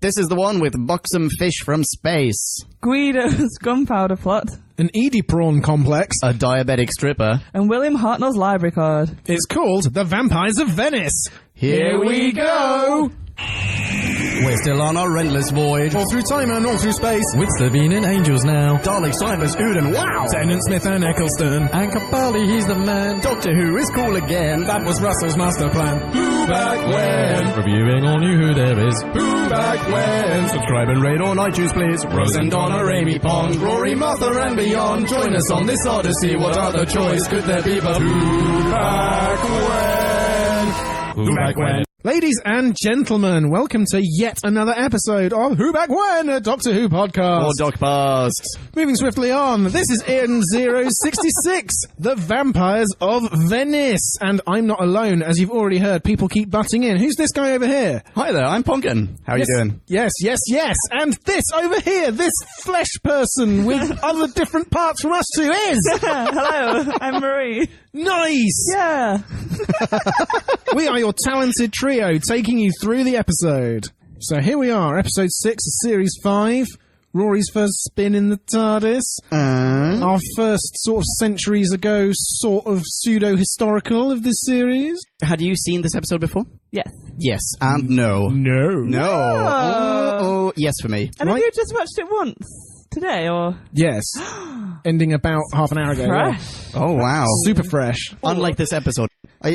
This is the one with buxom fish from space. Guido's gunpowder plot. An Edie prawn complex. A diabetic stripper. And William Hartnell's library card. It's called The Vampires of Venice. Here we go! We're still on our relentless voyage. All through time and all through space. With Sabine and Angels now. Dalek, Cybers, Uden, wow! Tennant, Smith and Eccleston. And Capaldi, he's the man. Doctor Who is cool again. That was Russell's master plan. Who back when? Reviewing all new Who there is. Who back when? Subscribe and rate on iTunes, please. Rose and Donna, Amy Pond, Rory, Martha and beyond. Join us on this odyssey. What other choice could there be but Who back when? Who back when? Ladies and gentlemen, welcome to yet another episode of Who Back When, a Doctor Who podcast. Or Doc Past. Moving swiftly on, this is N066, The Vampires of Venice. And I'm not alone, as you've already heard, people keep butting in. Who's this guy over here? Hi there, I'm Pumpkin. How are you doing? Yes. And this over here, this flesh person with other different parts from us two is... Hello, I'm Marie. Nice! Yeah. We are your talented trio taking you through the episode. So here we are, episode 6 of series 5. Rory's first spin in the TARDIS. Our first sort of centuries ago sort of pseudo-historical of this series. Had you seen this episode before? Yes. Yes, and no. No. Oh, yes for me. And have you just watched it once today, or? Yes. Ending about half an hour ago. Fresh. Oh, wow. Super fresh. Unlike this episode.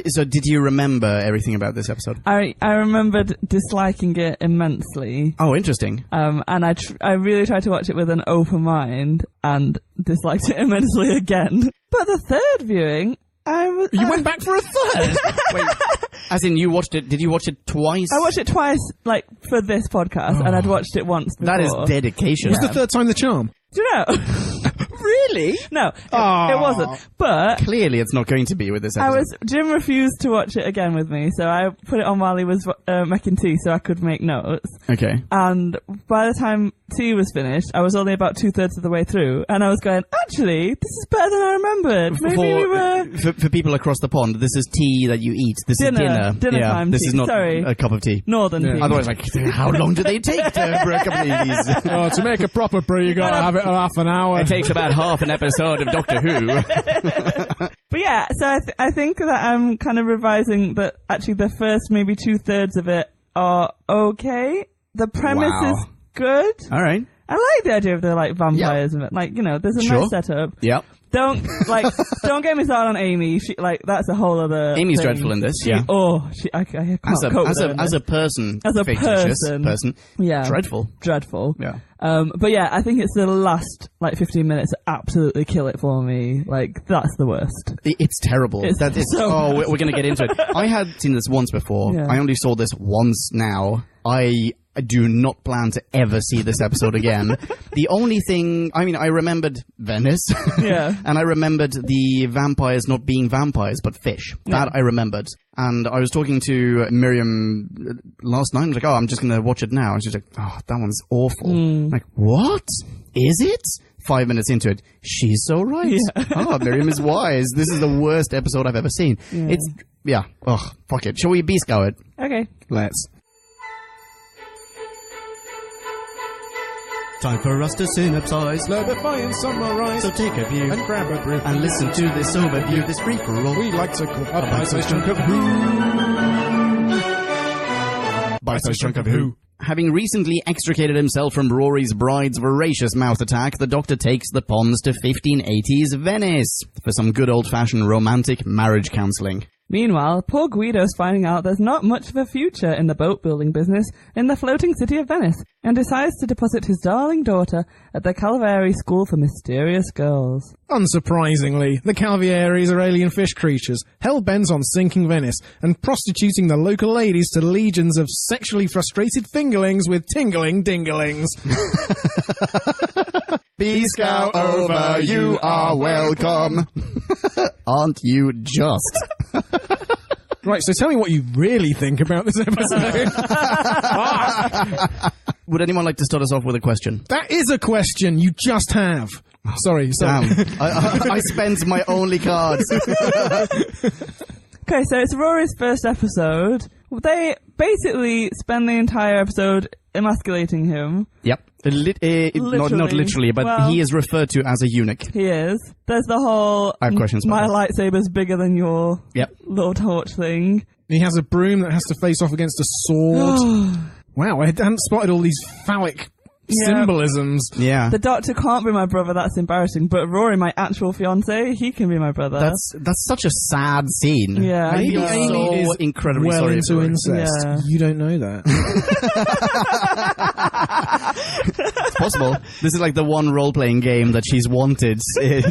So did you remember everything about this episode? I remembered disliking it immensely. Oh, interesting. And I really tried to watch it with an open mind and disliked it immensely again. But the third viewing, You went back for a third? Wait, as in you watched it, did you watch it twice? I watched it twice, like, for this podcast, and I'd watched it once before. That is dedication. Was the third time the charm? Do you know? Really? No, it wasn't. But clearly it's not going to be with this episode. Jim refused to watch it again with me, so I put it on while he was making tea so I could make notes. Okay. And by the time tea was finished, I was only about 2/3 of the way through, and I was going, actually, this is better than I remembered. Maybe we were... For people across the pond, this is tea that you eat. This is dinner. Dinner time This tea. is not Sorry. a cup of tea. Northern tea. Otherwise, like, how long do they take to brew a cup of these? Oh, to make a proper brew, you gotta have it in half an hour. It takes about half an episode of Doctor Who. But yeah, so I think that I'm kind of revising that actually the first maybe 2/3 of it are okay. The premise is good. All right. I like the idea of the like vampires and it. Like, you know, there's a nice setup. Yep. Don't get me started on Amy. She, like, that's a whole other Amy's thing. dreadful in this, I can't cope with her. as a person. As a fictitious person. Yeah. Dreadful. Yeah. But yeah, I think it's the last, like, 15 minutes that absolutely kill it for me. Like, that's the worst. It's terrible. It's so we're going to get into it. I had seen this once before. Yeah. I only saw this once now. I do not plan to ever see this episode again. The only thing, I remembered Venice. Yeah. And I remembered the vampires not being vampires, but fish. That I remembered. And I was talking to Miriam last night. I was like, I'm just going to watch it now. And she's like, that one's awful. I'm like, what? Is it? 5 minutes into it, she's so right. Yeah. Miriam is wise. This is the worst episode I've ever seen. Yeah. Fuck it. Shall we B-scow it? Okay. Let's. Time for us to synopsize, Slurpify and summarize. so take a view And grab a brew. and listen to this overview, this free-for-all. We like to call a bite-sized chunk of who. Bite-sized chunk of who. Having recently extricated himself from Rory's bride's voracious mouth attack, the Doctor takes the ponds to 1580s Venice for some good old-fashioned romantic marriage counselling. Meanwhile, poor Guido's finding out there's not much of a future in the boat-building business in the floating city of Venice, and decides to deposit his darling daughter at the Calvary School for Mysterious Girls. Unsurprisingly, the Calvieris are alien fish creatures, hell-bent on sinking Venice, and prostituting the local ladies to legions of sexually frustrated fingerlings with tingling dinglings. B-scout over, you are welcome. Aren't you just? Right, so tell me what you really think about this episode. Would anyone like to start us off with a question? That is a question you just have. Sorry. Damn. I spent my only cards. Okay, so it's Rory's first episode. They basically spend the entire episode emasculating him. Yep. Not literally, but he is referred to as a eunuch. He is. There's the whole I have questions my about lightsaber's bigger than your little torch thing. He has a broom that has to face off against a sword. Wow, I hadn't spotted all these phallic symbolisms. Yeah. The Doctor can't be my brother, that's embarrassing, but Rory, my actual fiancé, he can be my brother. That's such a sad scene. Yeah. I feel Amy so is incredibly well sorry into for her. incest. Yeah. You don't know that. It's possible. This is like the one role-playing game that she's wanted.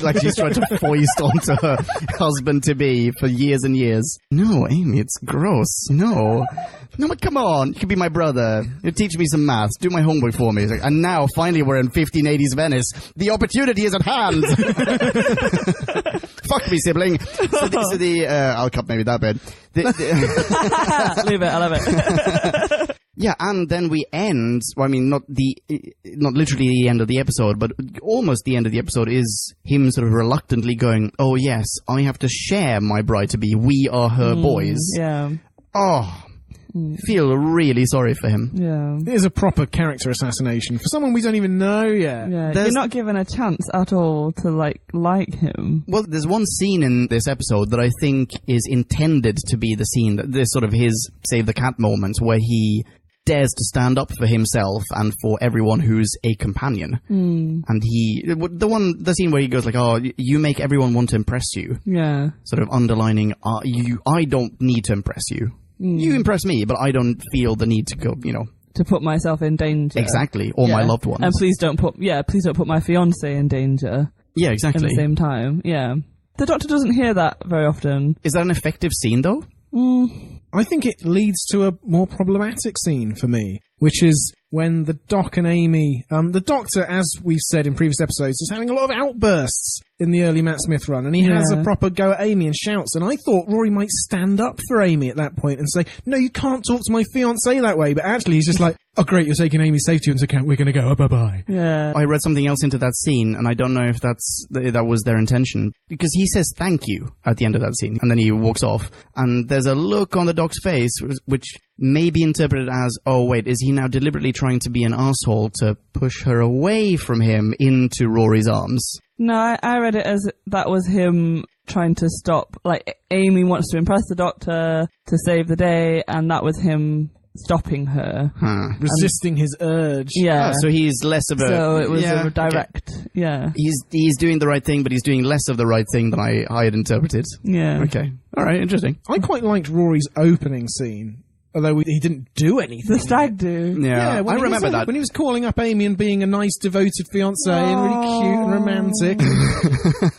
Like she's tried to foist onto her husband-to-be for years and years. No, Amy, it's gross. No, but come on. You can be my brother. You teach me some maths. Do my homework for me. It's like, and now, finally, we're in 1580s Venice. The opportunity is at hand. Fuck me, sibling. I'll cut maybe that bit. Leave it, I love it. Yeah, and then we end, well, I mean, not literally the end of the episode, but almost the end of the episode is him sort of reluctantly going, oh yes, I have to share my bride-to-be. We are her boys. Yeah. Oh, feel really sorry for him. Yeah. It is a proper character assassination for someone we don't even know yet. Yeah, you're not given a chance at all to like him. Well, there's one scene in this episode that I think is intended to be the scene, that this sort of his save the cat moment, where he dares to stand up for himself and for everyone who's a companion. And the scene where he goes like, oh, you make everyone want to impress you. Yeah. Sort of underlining, I don't need to impress you. You impress me, but I don't feel the need to go, to put myself in danger. Exactly. Or my loved ones. And please don't put my fiance in danger. Yeah, exactly. At the same time. Yeah. The Doctor doesn't hear that very often. Is that an effective scene though? I think it leads to a more problematic scene for me, which is when the Doc and Amy, the Doctor, as we've said in previous episodes, is having a lot of outbursts in the early Matt Smith run, and he has a proper go at Amy and shouts, and I thought Rory might stand up for Amy at that point and say, no, you can't talk to my fiancé that way, but actually he's just like, oh great, you're taking Amy's safety into account, we're going to go, bye-bye. Yeah. I read something else into that scene, and I don't know if that was their intention, because he says thank you at the end of that scene, and then he walks off, and there's a look on the Doc's face, which may be interpreted as, oh wait, is he now deliberately trying to be an asshole to push her away from him into Rory's arms? No, I read it as that was him trying to stop, like, Amy wants to impress the Doctor to save the day, and that was him stopping her. Resisting his urge. Yeah. So he's less of a... So it was a direct, okay. He's doing the right thing, but he's doing less of the right thing than I had interpreted. Yeah. Okay. All right, interesting. I quite liked Rory's opening scene. Although he didn't do anything. The stag do. Yeah, I remember that. When he was calling up Amy and being a nice, devoted fiancé and really cute and romantic.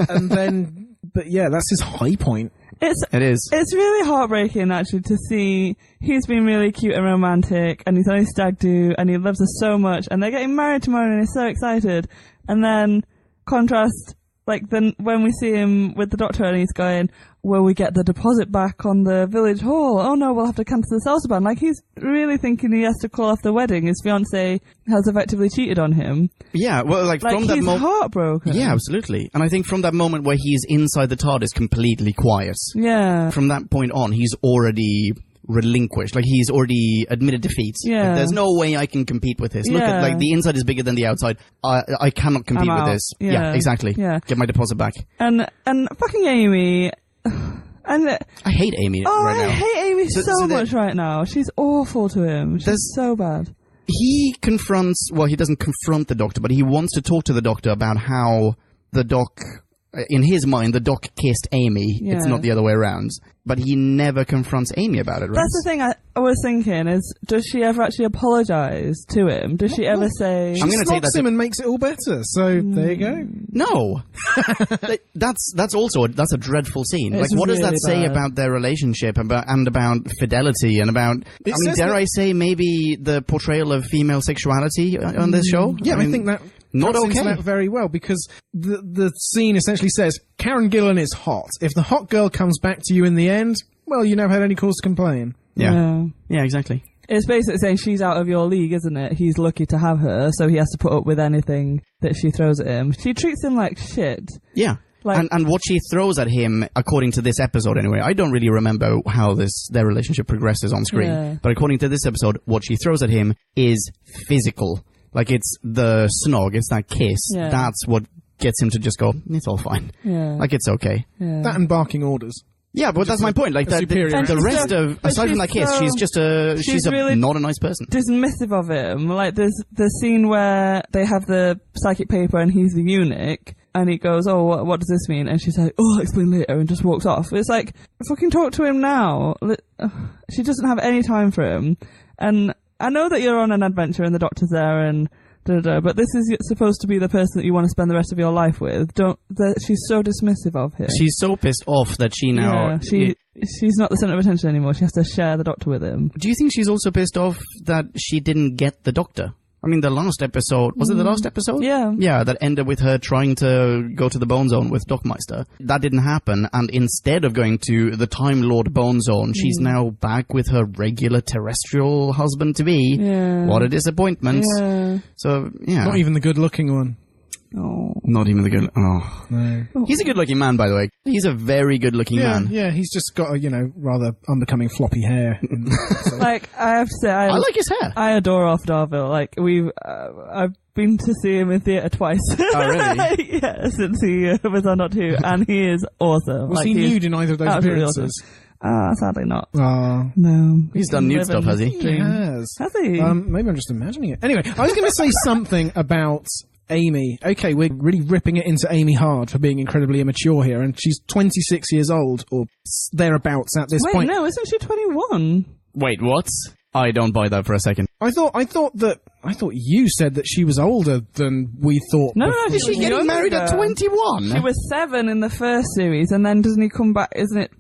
And then, but yeah, that's his high point. It is. It's really heartbreaking, actually, to see he's been really cute and romantic, and he's on his stag do, and he loves her so much, and they're getting married tomorrow, and he's so excited. And then, contrast, like, then when we see him with the Doctor, and he's going, will we get the deposit back on the village hall? Oh no, we'll have to cancel the salsa ban. Like, he's really thinking he has to call off the wedding. His fiancée has effectively cheated on him. Yeah, well, like from that moment... he's heartbroken. Yeah, absolutely. And I think from that moment where he's inside the TARDIS completely quiet, from that point on, he's already relinquished. Like, he's already admitted defeat. Yeah. Like, there's no way I can compete with this. Look at, like, the inside is bigger than the outside. I cannot compete with this. Yeah, exactly. Yeah. Get my deposit back. And fucking Amy... And I hate Amy right now. I hate Amy so much right now. She's awful to him. She's so bad. He confronts... Well, he doesn't confront the Doctor, but he wants to talk to the Doctor about how the Doc... In his mind, the Doc kissed Amy. Yeah. It's not the other way around. But he never confronts Amy about it, right? That's the thing I was thinking, is does she ever actually apologise to him? Does she ever say... She slaps him and makes it all better, so there you go. No! that's also a dreadful scene. It's like, what really does that say bad. about their relationship and about fidelity and about... dare I say maybe the portrayal of female sexuality on this show? Yeah, I think that... Not okay. That very well, because the scene essentially says, Karen Gillan is hot. If the hot girl comes back to you in the end, well, you never had any cause to complain. Yeah, exactly. It's basically saying she's out of your league, isn't it? He's lucky to have her, so he has to put up with anything that she throws at him. She treats him like shit. Yeah. Like, and what she throws at him, according to this episode anyway, I don't really remember how their relationship progresses on screen. Yeah. But according to this episode, what she throws at him is physical. Like, it's the snog, it's that kiss. Yeah. That's what gets him to just go, it's all fine. Yeah. Like, it's okay. Yeah. That and barking orders. Yeah, but that's my point. Like, the rest of, aside from that kiss, she's really not a nice person. Dismissive of him. Like, there's the scene where they have the psychic paper and he's the eunuch, and he goes, oh, what does this mean? And she's like, oh, I'll explain later, and just walks off. It's like, fucking talk to him now. She doesn't have any time for him. And I know that you're on an adventure and the doctor's there and but this is supposed to be the person that you want to spend the rest of your life with. She's so dismissive of him. She's so pissed off that she now... Yeah, she's not the centre of attention anymore. She has to share the doctor with him. Do you think she's also pissed off that she didn't get the doctor? I mean, the last episode... Was it the last episode? Yeah. Yeah, that ended with her trying to go to the Bone Zone with Dockmeister. That didn't happen, and instead of going to the Time Lord Bone Zone, she's now back with her regular terrestrial husband-to-be. Yeah. What a disappointment. Yeah. So, yeah. Not even the good-looking one. Oh. Not even the good... Oh. No. He's a good-looking man, by the way. He's a very good-looking man. Yeah, he's just got a, rather unbecoming floppy hair. Like, I have to say, I like his hair. I adore Alf Darville. Like, I've been to see him in theatre twice. Oh, really? Yeah, since he was on Doctor Who, and he is awesome. Was he nude in either of those appearances? Awesome. Sadly not. Oh. No. He's done nude stuff, has he? He has. Has he? Maybe I'm just imagining it. Anyway, I was going to say something about Amy. Okay, we're really ripping it into Amy hard for being incredibly immature here, and she's 26 years old, or thereabouts at this point. Wait, no, isn't she 21? Wait, what? I don't buy that for a second. I thought you said that she was older than we thought. No, before. no, She's getting married at 21? She was 7 in the first series, and then doesn't he come back, isn't it?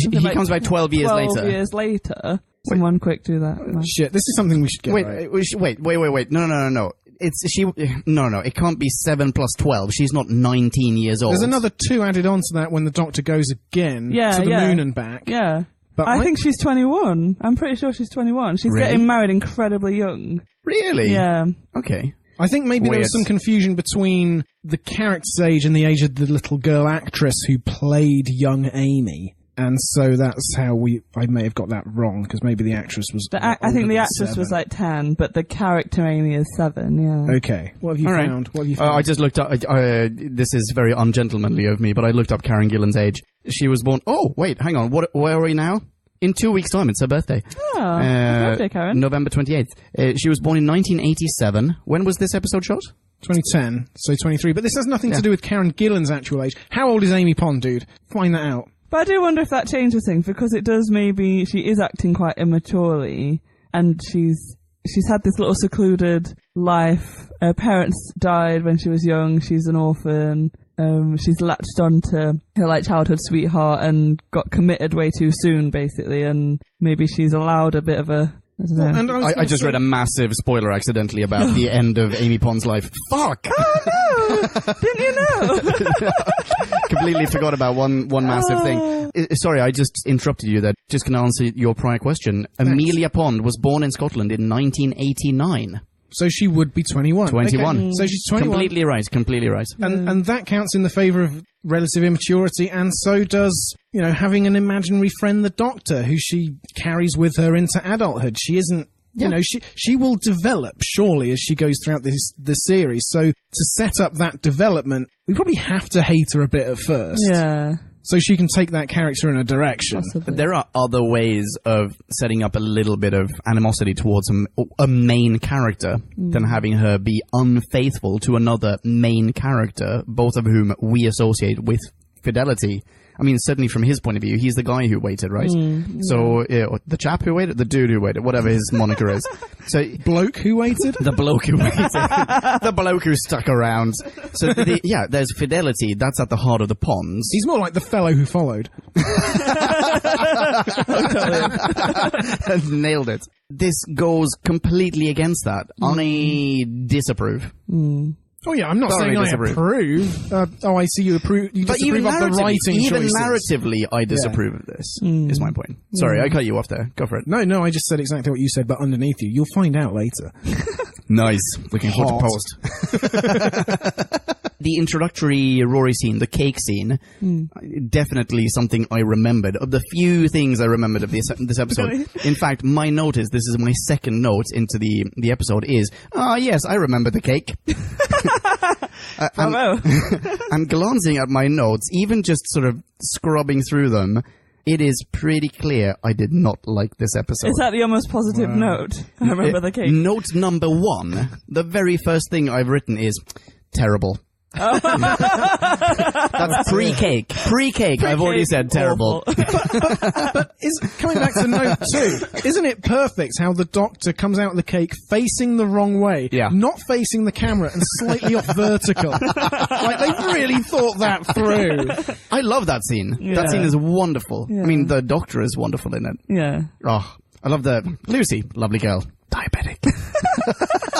He comes back 12 years later. 12 years later. Someone quick do that. No. Shit, this is something we should get right. Wait. No. No. It can't be 7 plus 12. She's not 19 years old. There's another 2 added on to that when the Doctor goes again to the moon and back. Yeah. But I think she's 21. I'm pretty sure she's 21. She's Really? getting married incredibly young. Really? Yeah. Okay. I think maybe there Weird. was some confusion between the character's age and the age of the little girl actress who played young Amy. And so that's how I may have got that wrong, because maybe the actress was... I think the actress was like 10, but the character Amy is 7, yeah. Okay. What have you found? What have you found? I just looked up... this is very ungentlemanly of me, but I looked up Karen Gillan's age. She was born... Oh, wait, hang on. Where are we now? In 2 weeks' time. It's her birthday. Oh, happy birthday, Karen. November 28th. She was born in 1987. When was this episode shot? 2010, so 23. But this has nothing to do with Karen Gillan's actual age. How old is Amy Pond, dude? Find that out. But I do wonder if that changes things, because it does maybe... She is acting quite immaturely, and she's had this little secluded life. Her parents died when she was young. She's an orphan. She's latched onto her childhood sweetheart and got committed way too soon, basically, and maybe she's allowed a bit of a... I don't know. I just read a massive spoiler accidentally about the end of Amy Pond's life. Fuck! Oh no! Didn't you know? Completely forgot about one massive thing. Sorry, I just interrupted you there. Just going to answer your prior question. Thanks. Amelia Pond was born in Scotland in 1989. So she would be 21. 21. Okay. So she's 21. Completely right. And that counts in the favour of relative immaturity, and so does, having an imaginary friend, the Doctor, who she carries with her into adulthood. She isn't, she will develop, surely, as she goes throughout this series. So to set up that development, we probably have to hate her a bit at first. Yeah. So she can take that character in a direction. Possibly. There are other ways of setting up a little bit of animosity towards a main character than having her be unfaithful to another main character, both of whom we associate with fidelity. I mean, certainly from his point of view, he's the guy who waited, right? So, the chap who waited, the dude who waited, whatever his moniker is. So, bloke who waited? The bloke who waited. The bloke who stuck around. So, there's fidelity. That's at the heart of the Ponds. He's more like the fellow who followed. Nailed it. This goes completely against that. I disapprove. Oh yeah, I'm not saying I approve. I see you approve. You disapprove of the writing even choices. narratively, I disapprove of this. Is my point. Sorry, I cut you off there. Go for it. No, I just said exactly what you said, but underneath you, you'll find out later. Nice. Looking forward to post. the introductory Rory scene, the cake scene, definitely something I remembered. Of the few things I remembered of this episode. Really? In fact, my note is, this is my second note into the episode is, yes, I remember the cake. I'm glancing at my notes, even just sort of scrubbing through them. It is pretty clear I did not like this episode. Is that the almost positive note? I remember the cake. Note number 1, the very first thing I've written is terrible. That's pre-cake. Pre-cake, I've already said terrible. But coming back to note 2, isn't it perfect how the Doctor comes out of the cake facing the wrong way, not facing the camera and slightly off vertical? Like, they really thought that through. I love that scene. Yeah. That scene is wonderful. Yeah. I mean, the Doctor is wonderful in it. Yeah. Oh, I love Lucy, lovely girl. Diabetic.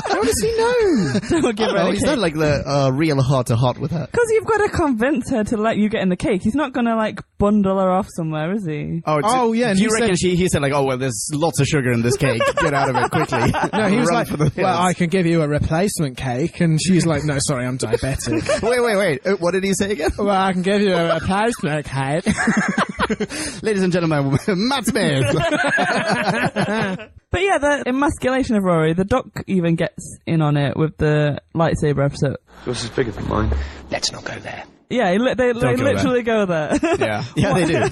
How does he know? Don't give her the he's cake. not like the real heart-to-heart with her. Because you've got to convince her to let you get in the cake. He's not going to, like, bundle her off somewhere, is he? Oh, yeah. Do you reckon he said, like, oh, well, there's lots of sugar in this cake. Get out of it quickly. No, he was Run like, for the well, hills. I can give you a replacement cake. And she's like, no, sorry, I'm diabetic. Wait. What did he say again? Well, I can give you a replacement cake. Ladies and gentlemen, Matt Smith. But yeah, the emasculation of Rory, the Doc even gets in on it with the lightsaber episode. Yours is bigger than mine. Let's not go there. Yeah, they literally go there. Yeah, they do.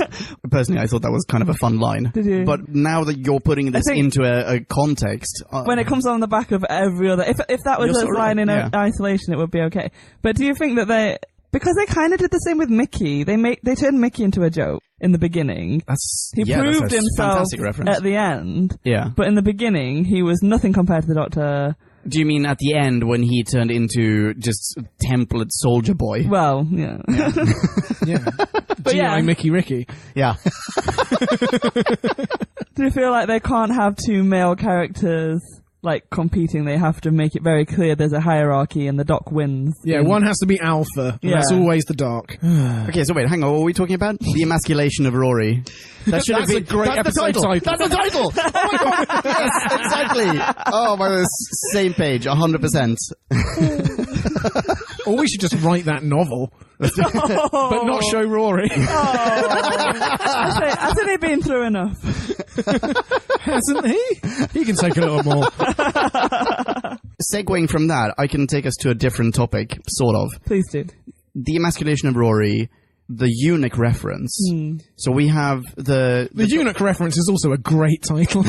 Personally, I thought that was kind of a fun line. Did you? But now that you're putting this into a context... when it comes on the back of every other... If that was a line in isolation, it would be okay. But do you think that they... Because they kind of did the same with Mickey. They turned Mickey into a joke in the beginning. He proved himself at the end. Yeah. But in the beginning, he was nothing compared to the Doctor. Do you mean at the end when he turned into just template soldier boy? Well, yeah. Yeah. But G.I. Mickey Ricky. Yeah. Do you feel like they can't have two male characters like competing? They have to make it very clear there's a hierarchy and the Doc wins. Yeah, one has to be alpha. Yeah. That's always the Doc. Okay, so wait, hang on. What were we talking about? The emasculation of Rory. That's a great episode title. That's the title. Oh my god. Yes, exactly. Oh my god, same page, 100%. Or we should just write that novel. But not show Rory. Hasn't he been through enough? Hasn't he? He can take a little more. Segueing from that, I can take us to a different topic, sort of. Please do. The emasculation of Rory, the eunuch reference. So we have the eunuch reference is also a great title.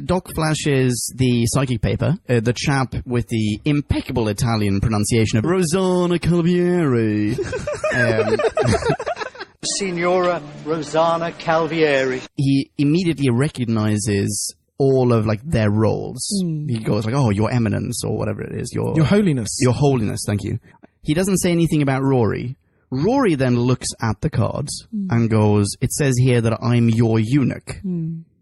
Doc flashes the psychic paper, the chap with the impeccable Italian pronunciation of Rosanna Calvieri. Signora Rosanna Calvieri. He immediately recognizes all of like their roles. He goes like, "Oh, Your Eminence," or whatever it is. Your Holiness. Your Holiness, thank you. He doesn't say anything about Rory. Rory then looks at the cards and goes, "It says here that I'm your eunuch."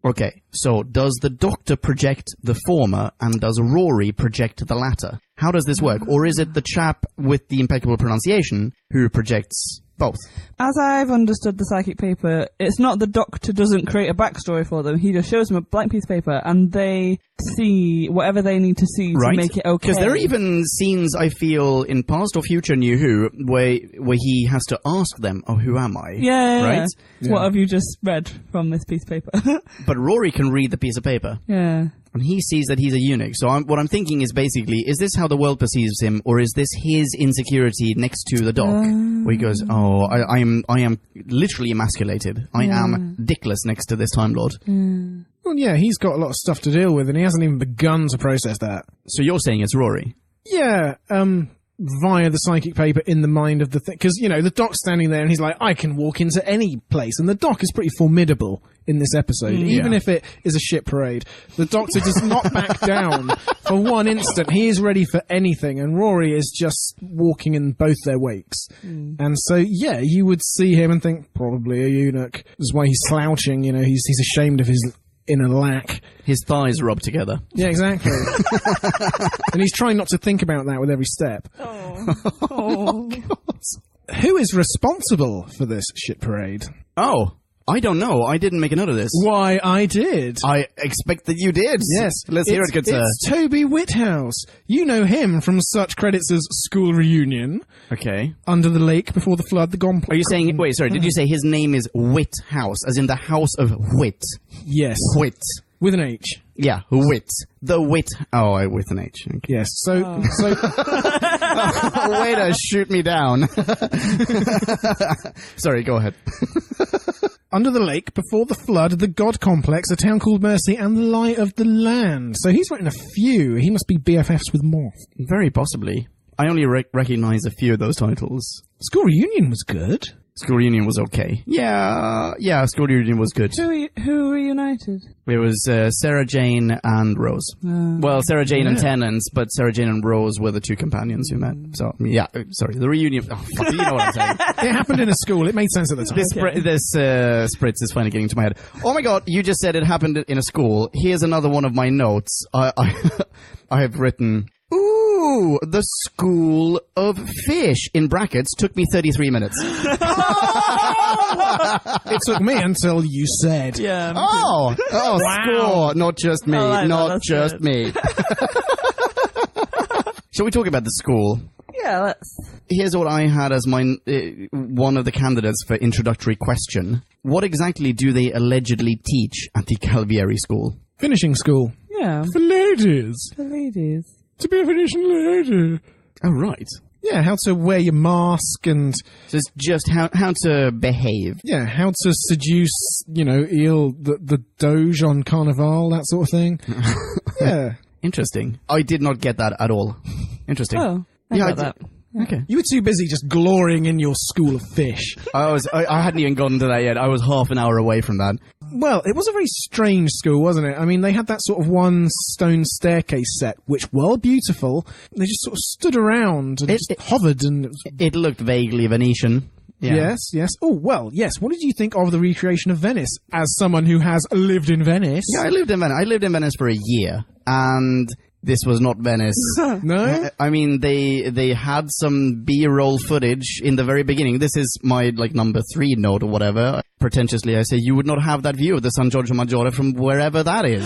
Okay, so does the Doctor project the former and does Rory project the latter? How does this work? Or is it the chap with the impeccable pronunciation who projects both? As I've understood the psychic paper, it's not the Doctor doesn't create a backstory for them. He just shows them a blank piece of paper and they see whatever they need to see to make it okay. Because there are even scenes, I feel, in past or future New Who where he has to ask them, "Oh, who am I?" Yeah. Right? Yeah. What have you just read from this piece of paper? But Rory can read the piece of paper. Yeah. And he sees that he's a eunuch. So what I'm thinking is basically, is this how the world perceives him, or is this his insecurity next to the Doc? Where he goes, "Oh, I am literally emasculated. I am dickless next to this Time Lord." Well, yeah, he's got a lot of stuff to deal with, and he hasn't even begun to process that. So you're saying it's Rory? Yeah, via the psychic paper in the mind of the thing. Because, the Doc's standing there and he's like, I can walk into any place. And the Doc is pretty formidable in this episode, even if it is a shit parade. The Doctor does not back down for one instant. He is ready for anything. And Rory is just walking in both their wakes. And so, yeah, you would see him and think, probably a eunuch. That's why he's slouching, he's ashamed of his inner lack. His thighs rubbed together. Yeah, exactly. And he's trying not to think about that with every step. Oh. Who is responsible for this shit parade? Oh, I don't know. I didn't make a note of this. Why, I did. I expect that you did. Yes. Let's hear it, good sir. It's Toby Whithouse. You know him from such credits as School Reunion, Okay. Under the Lake, Before the Flood, The Gone... Are you saying... Wait, sorry. Did you say his name is Whithouse, as in the house of wit? Yes. Wit. With an H. Yeah, wit. The wit. Oh, with an H. Okay. Yes. So Way to shoot me down. Sorry, go ahead. Under the Lake, Before the Flood, The God Complex, A Town Called Mercy, and The Light of the Land. So he's written a few. He must be BFFs with Moth. Very possibly. I only recognize a few of those titles. School Reunion was good. School Reunion was okay. Yeah, School Reunion was good. Who reunited? It was Sarah Jane and Rose. Well, Sarah Jane and Tennant, but Sarah Jane and Rose were the two companions who met. So, yeah, sorry, the reunion... Oh, fuck, you know what I'm saying. It happened in a school. It made sense at the time. This spritz is finally getting to my head. Oh my god, you just said it happened in a school. Here's another one of my notes. I have written... Ooh, the School of Fish, in brackets, took me 33 minutes. It took me until you said. Yeah. Oh, score. Not just me. Not just me. Shall we talk about the school? Yeah, let's... Here's what I had as my one of the candidates for introductory question. What exactly do they allegedly teach at the Calvieri school? Finishing school. Yeah. For ladies. For ladies. To be a finishing lady. Oh, right. Yeah, how to wear your mask and... So it's just how to behave. Yeah, how to seduce, the Doge on Carnival, that sort of thing. Yeah. Interesting. I did not get that at all. Interesting. Oh, I got that. Okay. You were too busy just glorying in your school of fish. I hadn't even gotten to that yet. I was half an hour away from that. Well, it was a very strange school, wasn't it? I mean, they had that sort of one stone staircase set, which, while beautiful, they just sort of stood around and just hovered. And it looked vaguely Venetian. Yeah. Yes. Oh, well, yes. What did you think of the recreation of Venice, as someone who has lived in Venice? Yeah, I lived in Venice. I lived in Venice for a year, and this was not Venice. No? I mean, they had some B-roll footage in the very beginning. This is my, number 3 note or whatever. Pretentiously, I say, you would not have that view of the San Giorgio Maggiore from wherever that is.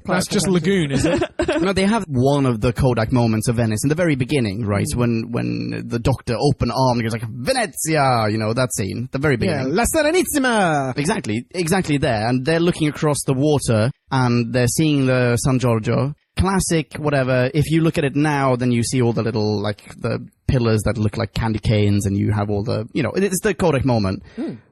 That's just Lagoon, is it? No, they have one of the Kodak moments of Venice in the very beginning, right? When the doctor open armed goes like, Venezia! That scene. The very beginning. Yeah, La Serenissima! Exactly there. And they're looking across the water, and they're seeing the San Giorgio. Classic, whatever. If you look at it now, then you see all the little, the pillars that look like candy canes, and you have all the, it's the Kodak moment.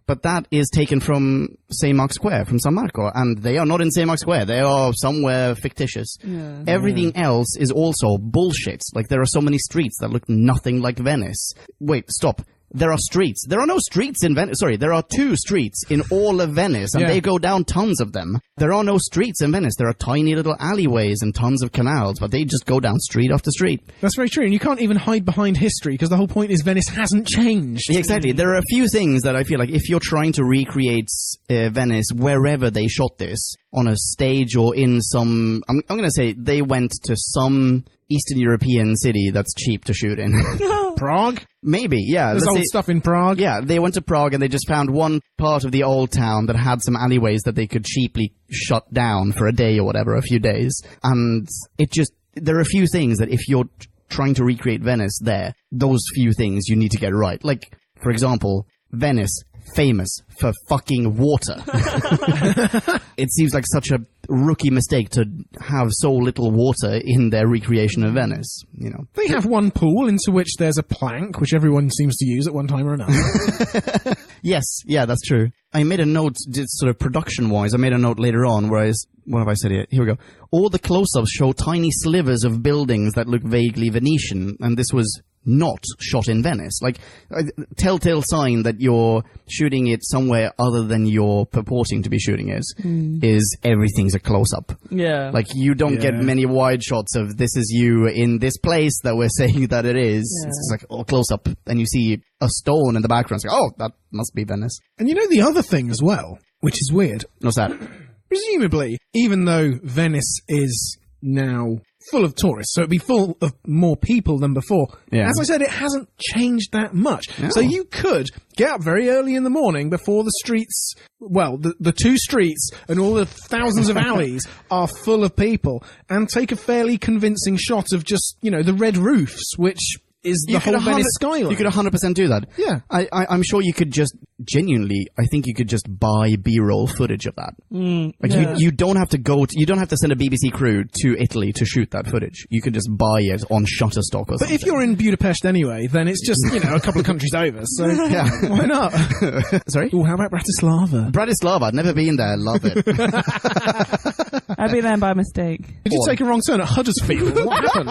But that is taken from St. Mark's Square, from San Marco, and they are not in St. Mark's Square. They are somewhere fictitious. Yeah. Everything else is also bullshit. There are so many streets that look nothing like Venice. Wait, stop. There are streets. There are no streets in Venice. Sorry, there are 2 streets in all of Venice, and they go down tons of them. There are no streets in Venice. There are tiny little alleyways and tons of canals, but they just go down street after street. That's very true, and you can't even hide behind history, because the whole point is Venice hasn't changed. Yeah, exactly. There are a few things that I feel like if you're trying to recreate Venice wherever they shot this, on a stage or in some... I'm going to say they went to some Eastern European city that's cheap to shoot in. Prague? Maybe, yeah. There's old stuff in Prague? Yeah, they went to Prague and they just found one part of the old town that had some alleyways that they could cheaply shut down for a day or whatever, a few days. And there are a few things that if you're trying to recreate Venice there, those few things you need to get right. For example, Venice, famous for fucking water. It seems like such a rookie mistake to have so little water in their recreation of Venice, They have one pool into which there's a plank, which everyone seems to use at one time or another. Yes, yeah, that's true. I made a note, sort of production-wise, I made a note later on where what have I said here? Here we go. All the close-ups show tiny slivers of buildings that look vaguely Venetian, and this was not shot in Venice. Telltale sign that you're shooting it somewhere other than you're purporting to be shooting it is everything's a close-up. Yeah. You don't get many wide shots of this is you in this place that we're saying that it is. Yeah. It's close-up, and you see a stone in the background. It's oh, that must be Venice. And the other thing as well, which is weird. What's that? Presumably, even though Venice is now full of tourists, so it'd be full of more people than before. Yeah. As I said, it hasn't changed that much. No. So you could get up very early in the morning before the streets, well, the 2 streets and all the thousands of alleys are full of people, and take a fairly convincing shot of just, the red roofs, which is the whole Venice skyline. You could 100% do that. Yeah. I'm sure you could just, genuinely, I think you could just buy B-roll footage of that. You don't have to you don't have to send a BBC crew to Italy to shoot that footage. You could just buy it on Shutterstock or something. But if you're in Budapest anyway, then it's just, a couple of countries over, so why not? Sorry? Oh, how about Bratislava? Bratislava, I've never been there, love it. I've been there by mistake. Did you take a wrong turn at Huddersfield? What happened?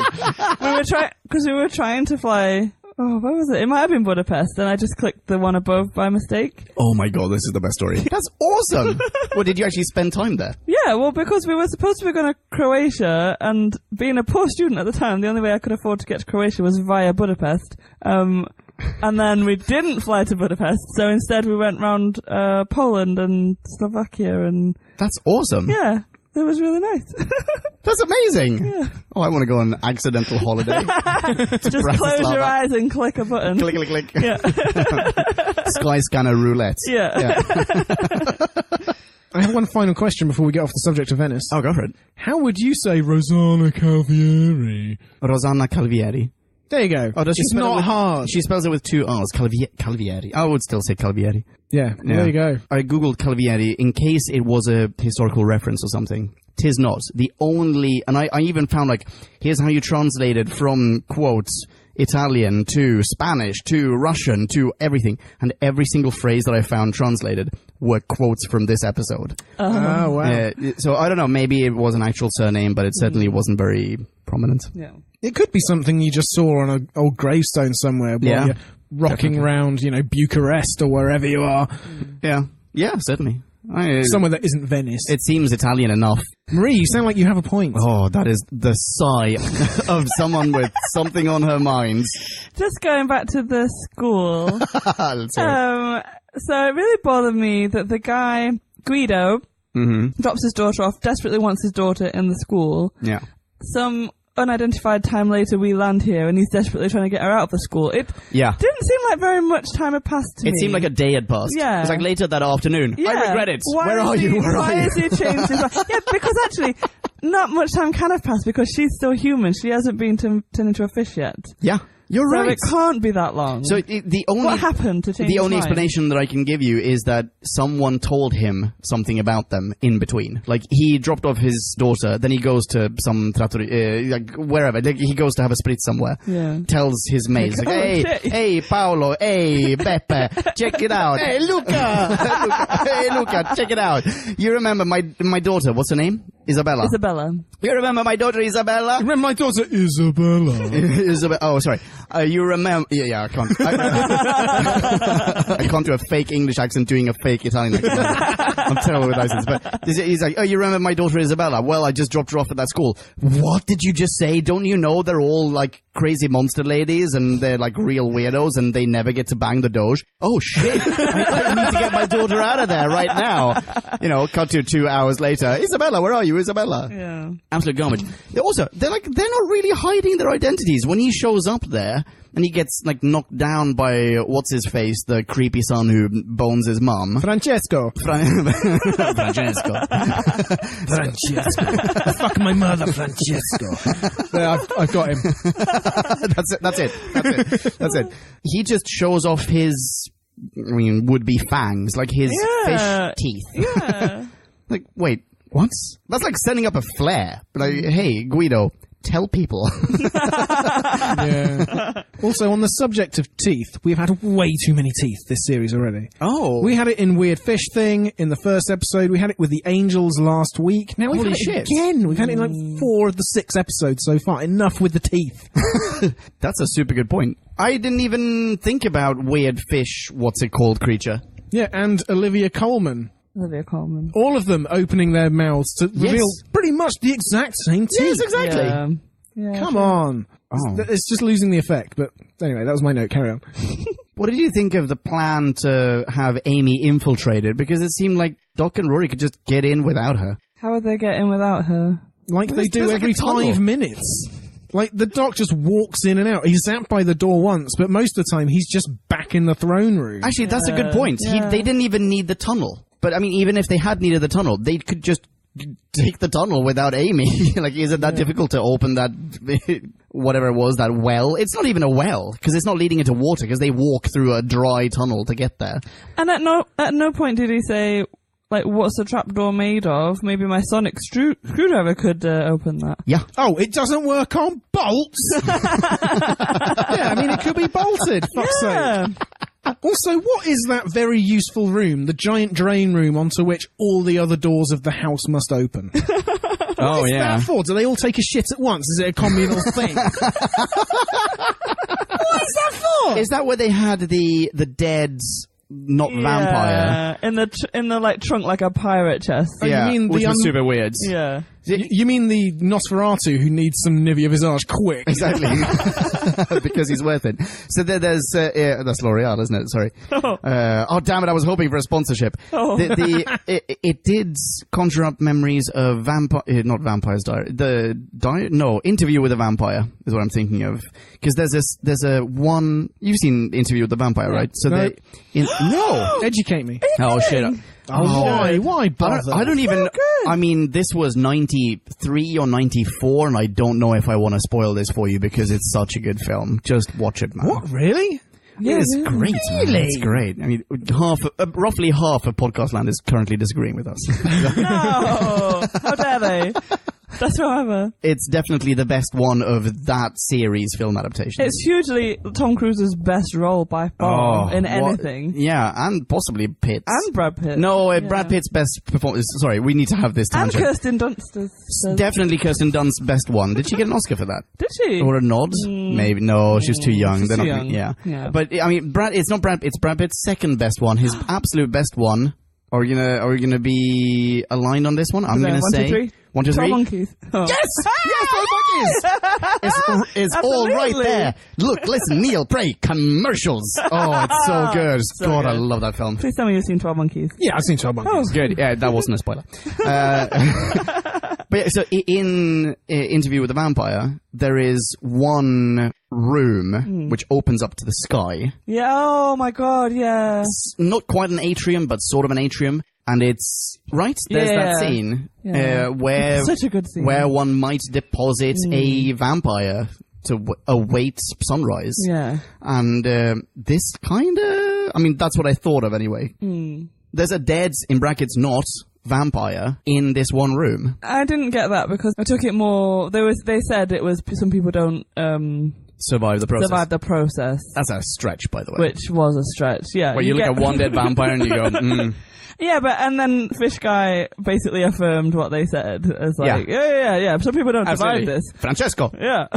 We were trying to fly. Oh, where was it? It might have been Budapest, and I just clicked the one above by mistake. Oh my god, this is the best story. That's awesome! Well, did you actually spend time there? Yeah, well, because we were supposed to be going to Croatia, and being a poor student at the time, the only way I could afford to get to Croatia was via Budapest. And then we didn't fly to Budapest, so instead we went round Poland and Slovakia, and... That's awesome. Yeah. It was really nice. That's amazing. Yeah. Oh, I want to go on an accidental holiday. Just close your eyes and click a button. Click, click, click. Yeah. Sky scanner roulette. Yeah. I have one final question before we get off the subject of Venice. Oh, go for it. How would you say Rosanna Calvieri? Rosanna Calvieri. There you go. Oh, does she it's spell it not with, hard. She spells it with 2 R's. Calvieri. I would still say Calvieri. Yeah, there you go. I googled Calvieri in case it was a historical reference or something. Tis not. The only... And I even found, here's how you translate it from, quotes, Italian to Spanish to Russian to everything. And every single phrase that I found translated were quotes from this episode. Oh, wow. So I don't know, maybe it was an actual surname, but it certainly wasn't very prominent. Yeah. It could be something you just saw on an old gravestone somewhere while you're rocking around, Bucharest or wherever you are. Yeah, certainly. Somewhere that isn't Venice. It seems Italian enough. Marie, you sound like you have a point. Oh, that is the sigh of someone with something on her mind. Just going back to the school. Let's hear it. So it really bothered me that the guy, Guido, drops his daughter off, desperately wants his daughter in the school. Yeah. Some unidentified time later we land here and he's desperately trying to get her out of the school. It didn't seem like very much time had passed to me. It seemed like a day had passed. Yeah. It was like later that afternoon. Yeah. I regret it. Where are you? Why has he changed his mind? Yeah, because actually not much time can have passed because she's still human. She hasn't been turned into a fish yet. Yeah. You're so right. it can't be that long. So what happened to change the only his mind? explanation that I can give you is that someone told him something about them in between. Like he dropped off his daughter, then he goes to some trattoria, wherever. He goes to have a spritz somewhere. Yeah. Tells his mates, hey Paolo, hey Beppe, check it out. Hey Luca, hey Luca, check it out. You remember my daughter? What's her name? Isabella. You remember my daughter Isabella? Remember my daughter Isabella? Oh, sorry. You remember? Yeah, I can't. I can't do a fake English accent doing a fake Italian accent. I'm terrible with accents. But he's like, oh, you remember my daughter Isabella? Well, I just dropped her off at that school. What did you just say? Don't you know they're all like crazy monster ladies and they're like real weirdos and they never get to bang the Doge? Oh shit! I need to get my daughter out of there right now. Cut to 2 hours later. Isabella, where are you, Isabella? Yeah. Absolute garbage. They're not really hiding their identities. When he shows up there and he gets knocked down by what's his face, the creepy son who bones his mum. Francesco. Francesco. Fuck my mother, Francesco. Yeah, I've got him. That's it. He just shows off his, would-be fangs, like his fish teeth. Yeah. Wait, what? That's like setting up a flare. Hey, Guido, tell people. Yeah. Also, on the subject of teeth, we've had way too many teeth this series already. Oh. We had it in Weird Fish Thing in the first episode. We had it with the angels last week. Now we've had it again. We've had it in 4 of the 6 episodes so far. Enough with the teeth. That's a super good point. I didn't even think about Weird Fish, what's it called, creature. Yeah, and Olivia Colman. All of them opening their mouths to reveal pretty much the exact same teeth. Yes, exactly. Yeah, Come on. Oh. It's just losing the effect. But anyway, that was my note. Carry on. What did you think of the plan to have Amy infiltrated? Because it seemed like Doc and Rory could just get in without her. How would they get in without her? Like they do there's every like a tunnel. 5 minutes. Like, the Doc just walks in and out. He's out by the door once, but most of the time he's just back in the throne room. Actually, that's a good point. Yeah. They didn't even need the tunnel. But, I mean, even if they had needed the tunnel, they could just take the tunnel without Amy. Like, is it that difficult to open that, whatever it was, that well? It's not even a well, because it's not leading into water, because they walk through a dry tunnel to get there. And at no point did he say, like, what's the trapdoor made of? Maybe my sonic screwdriver could open that. Yeah. Oh, it doesn't work on bolts? Yeah, I mean, it could be bolted, fuck's sake. Also, what is that very useful room, the giant drain room onto which all the other doors of the house must open? Oh, What is yeah. that for? Do they all take a shit at once? Is it a communal thing? What is that for? Is that where they had the dead, not vampire? In the like trunk like a pirate chest. Oh, you mean which the was super weird. Yeah. You mean the Nosferatu who needs some Nivea Visage quick? Exactly. Because he's worth it. So there's that's L'Oreal, isn't it? Sorry. Oh damn it! I was hoping for a sponsorship. Oh. It did conjure up memories of not Vampire's Diary. Interview with a Vampire is what I'm thinking of. Because there's a one you've seen Interview with the Vampire, right? So No. no. Educate me. Oh shit. Why? Why bother? I don't even. I mean, this was 93 or 94, and I don't know if I want to spoil this for you because it's such a good film. Just watch it, man. What, really? Yeah, It's really? great, man. It's great. I mean, roughly half of Podcast Land is currently disagreeing with us. No! How dare they? That's whatever. It's definitely the best one of that series film adaptation. It's hugely Tom Cruise's best role by far in anything. Yeah, and possibly Pitt. And Brad Pitt. No, Brad Pitt's best performance. Sorry, we need to have this And tangent. Kirsten Dunst. Definitely Kirsten Dunst's best one. Did she get an Oscar for that? Did she? Or a nod? Maybe. No, she was too young. She's They're too not. young. Yeah. Yeah. But I mean, it's not Brad. It's Brad Pitt's second best one. His absolute best one. Are we gonna be aligned on this one? I'm gonna say 1, 2, 3. 1, 2, 3. 12 monkeys. Oh. Yes! Yes, 12 monkeys! It's all right Absolutely. there. Look, listen, Neil, pray, commercials. Oh, it's so good. God, I good. love that film. Please tell me you've seen 12 Monkeys. Yeah, I've seen 12 Monkeys. Good. Yeah, that wasn't a spoiler. But yeah, so in Interview with the Vampire, there is one room which opens up to the sky. Yeah, oh my god, yeah. It's not quite an atrium, but sort of an atrium. And it's, right? There's that scene where Such a good scene. where one might deposit a vampire to await sunrise. Yeah. And this kind of, I mean, that's what I thought of anyway. There's a dead, in brackets, not vampire in this one room. I didn't get that because I took it more, they said it was some people don't Survive the process. survive the process, That's a stretch, by the way. which was a stretch. Yeah. Where you look at one dead vampire and you go, Yeah, and then Fish Guy basically affirmed what they said. As like, yeah. Some people don't survive this. Francesco. Yeah.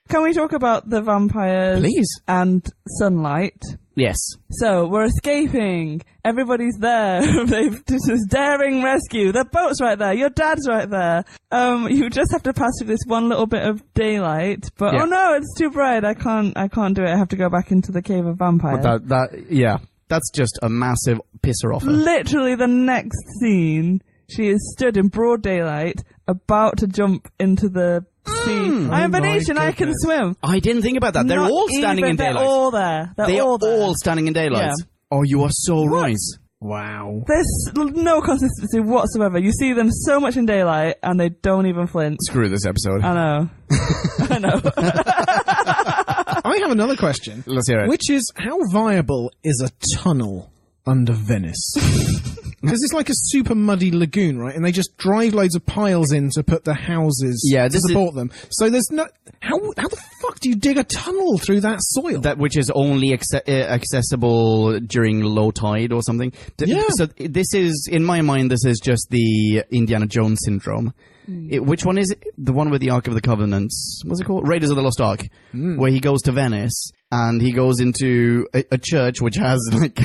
Can we talk about the vampires? Please. And sunlight? Yes. So, we're escaping. Everybody's there. They've this is daring rescue. The boat's right there. Your dad's right there. You just have to pass through this one little bit of daylight. But Yeah. oh no, it's too bright. I can't do it. I have to go back into the cave of vampires. Yeah. That's just a massive pisser offer. Literally the next scene, she is stood in broad daylight, about to jump into the sea. I'm Venetian, I can swim. I didn't think about that. They're Not all standing even, in daylight. They're all there. They are all there. all standing in daylight. Yeah. Oh, you are so right. Wow. There's no consistency whatsoever. You see them so much in daylight, and they don't even flinch. Screw this episode. I know. I know. I have another question. Let's hear it. Which is, how viable is a tunnel under Venice? Because it's like a super muddy lagoon, right? And they just drive loads of piles in to put the houses to support them. So there's no... How the fuck do you dig a tunnel through that soil? That which is only accessible during low tide or something. Yeah. So this is, in my mind, this is just the Indiana Jones syndrome. Which one is it? The one with the Ark of the Covenant? What's it called? Raiders of the Lost Ark. Where he goes to Venice and he goes into a church which has like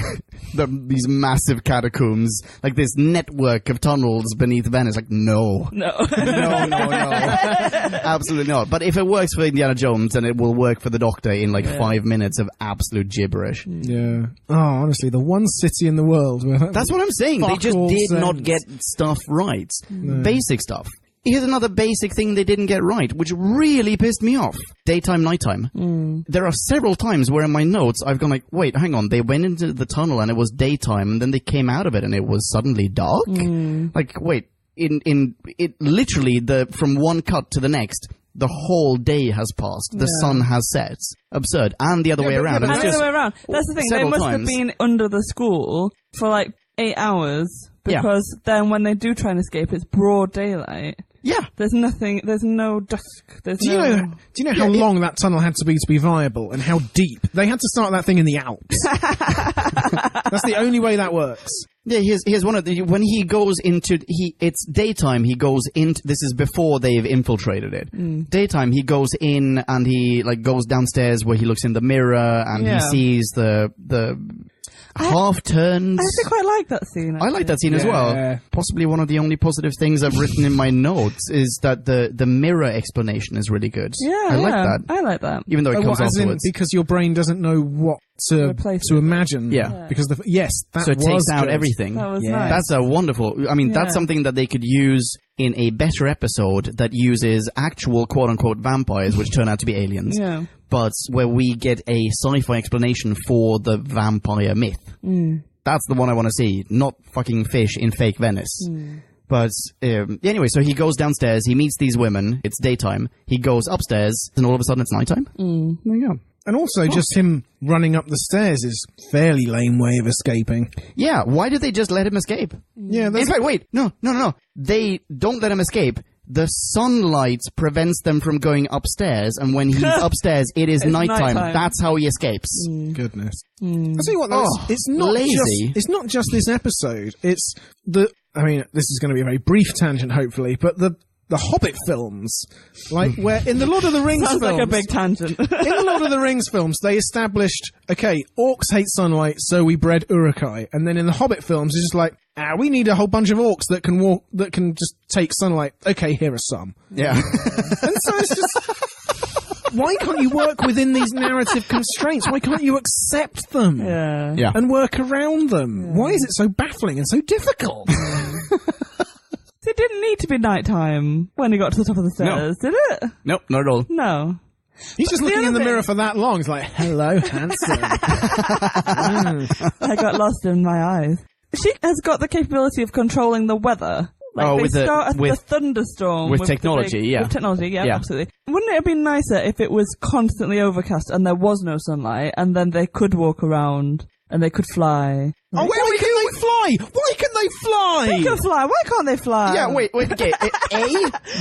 these massive catacombs, like this network of tunnels beneath Venice. Like, no. No. No. Absolutely not. But if it works for Indiana Jones, then it will work for the Doctor in like 5 minutes of absolute gibberish. Yeah. Oh, honestly, the one city in the world where... That's what I'm saying. They Fuck just all did not sense. get stuff right. Basic stuff. here's another basic thing they didn't get right, which really pissed me off. Daytime, nighttime. There are several times where in my notes I've gone like, wait, hang on, they went into the tunnel and it was daytime, and then they came out of it and it was suddenly dark? Like, wait, it literally, from one cut to the next, the whole day has passed. The sun has set. Absurd. And the other way around. And the other way around. That's the thing. They must have been under the school for like 8 hours, because then when they do try and escape, it's broad daylight. Yeah. There's nothing, there's no dusk. Do you know how long that tunnel had to be viable, and how deep? They had to start that thing in the Alps. That's the only way that works. Yeah, here's one of the, when he goes into, it's daytime, he goes into, this is before they've infiltrated it. Daytime, he goes in and he, like, goes downstairs where he looks in the mirror and he sees the half turns. I actually quite like that scene. I like that scene as well. Possibly one of the only positive things I've written in my notes is that the mirror explanation is really good. Yeah, I like that. I like that. Even though it comes afterwards. Because your brain doesn't know what to imagine. Yeah. Because that so it takes out everything. That was nice. That's a wonderful, I mean, that's something that they could use in a better episode that uses actual quote-unquote vampires, which turn out to be aliens. Yeah. But where we get a sci-fi explanation for the vampire myth. That's the one I want to see, not fucking fish in fake Venice. But anyway, so he goes downstairs, he meets these women, it's daytime, he goes upstairs, and all of a sudden it's nighttime. There you go. And also, just him running up the stairs is a fairly lame way of escaping. Yeah, why did they just let him escape? Yeah, in fact, wait, no. They don't let him escape. The sunlight prevents them from going upstairs, and when he's upstairs, it is nighttime. That's how he escapes. Goodness. I'll tell you what, though, it's not lazy. It's not just this episode. It's I mean, this is going to be a very brief tangent, hopefully, but the Hobbit films, like where in the Lord of the Rings Sounds films, like a big tangent. in the Lord of the Rings films, they established, okay, orcs hate sunlight, so we bred Uruk-hai, and then in the Hobbit films, it's just like, we need a whole bunch of orcs that can walk, that can just take sunlight. Okay, here are some. Yeah. And so it's just, why can't you work within these narrative constraints? Why can't you accept them? Yeah. And work around them? Yeah. Why is it so baffling and so difficult? It didn't need to be nighttime when he got to the top of the stairs, did it? Nope, not at all. No. He's just looking in the mirror for that long. He's like, hello, handsome. I got lost in my eyes. She has got the capability of controlling the weather. Like they start the thunderstorm with technology, With technology, yeah, absolutely. Wouldn't it have been nicer if it was constantly overcast and there was no sunlight, and then they could walk around and they could fly? Oh, why can they fly? Why can they fly? They can fly. Why can't they fly? Yeah, wait, okay.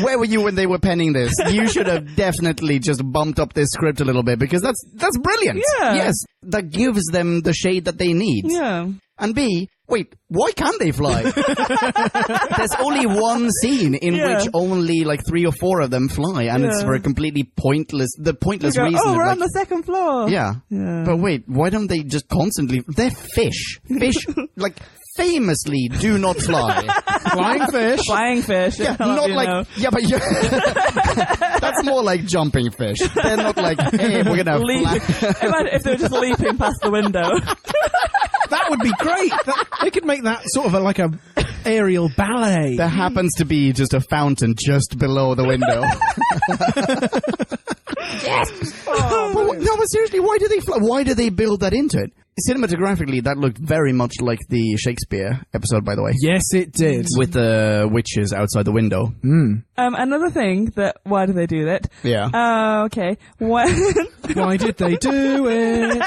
Where were you when they were penning this? You should have definitely just bumped up this script a little bit, because that's brilliant. Yeah. Yes, that gives them the shade that they need. Yeah. And B, wait, why can't they fly? There's only one scene in which only like 3 or 4 of them fly, and it's for a completely pointless reason. Oh, we're on the second floor. Yeah. But wait, why don't they just constantly... They're fish. Fish, like, famously do not fly. Flying fish. Flying fish. Yeah, not like... Know. Yeah, but that's more like jumping fish. They're not like, hey, we're gonna fly. Imagine if they were just leaping past the window. That would be great. They could make that sort of like a aerial ballet. There happens to be just a fountain just below the window. Yes! But seriously, why do they fly? Why do they build that into it? Cinematographically, that looked very much like the Shakespeare episode, by the way. Yes, it did. With the witches outside the window. Another thing why do they do that? Yeah. Okay. Why did they do it?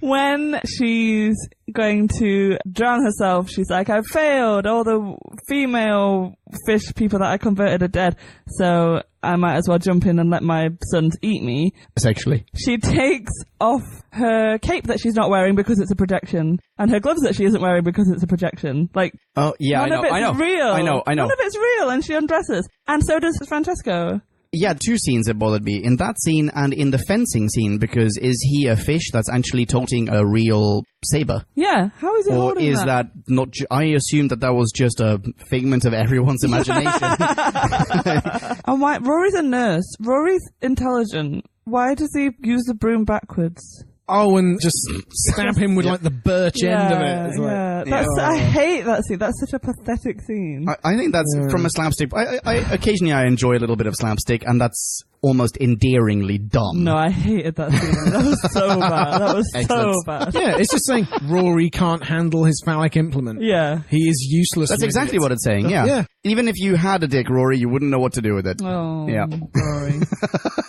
When she's going to drown herself, she's like, I've failed. All the female fish people that I converted are dead, so I might as well jump in and let my sons eat me. Sexually. She takes off her cape that she's not wearing because it's a projection, and her gloves that she isn't wearing because it's a projection. Like, oh yeah, none of it's real. I know. None of it's real, and she undresses. And so does Francesco. Yeah, 2 scenes that bothered me. In that scene and in the fencing scene, because is he a fish that's actually toting a real saber? Yeah, how is he holding that? Or is that not... I assumed that was just a figment of everyone's imagination. And why... Rory's a nurse. Rory's intelligent. Why does he use the broom backwards? Oh, and just stab him with like the birch end of it. It's like, I hate that scene. That's such a pathetic scene. I think that's from a slapstick. I occasionally I enjoy a little bit of slapstick, and that's almost endearingly dumb. No, I hated that scene. That was so bad. That was so bad. Yeah, it's just saying Rory can't handle his phallic implement. Yeah. He is useless. That's exactly what it's saying, yeah. Even if you had a dick, Rory, you wouldn't know what to do with it. Oh, yeah. Rory.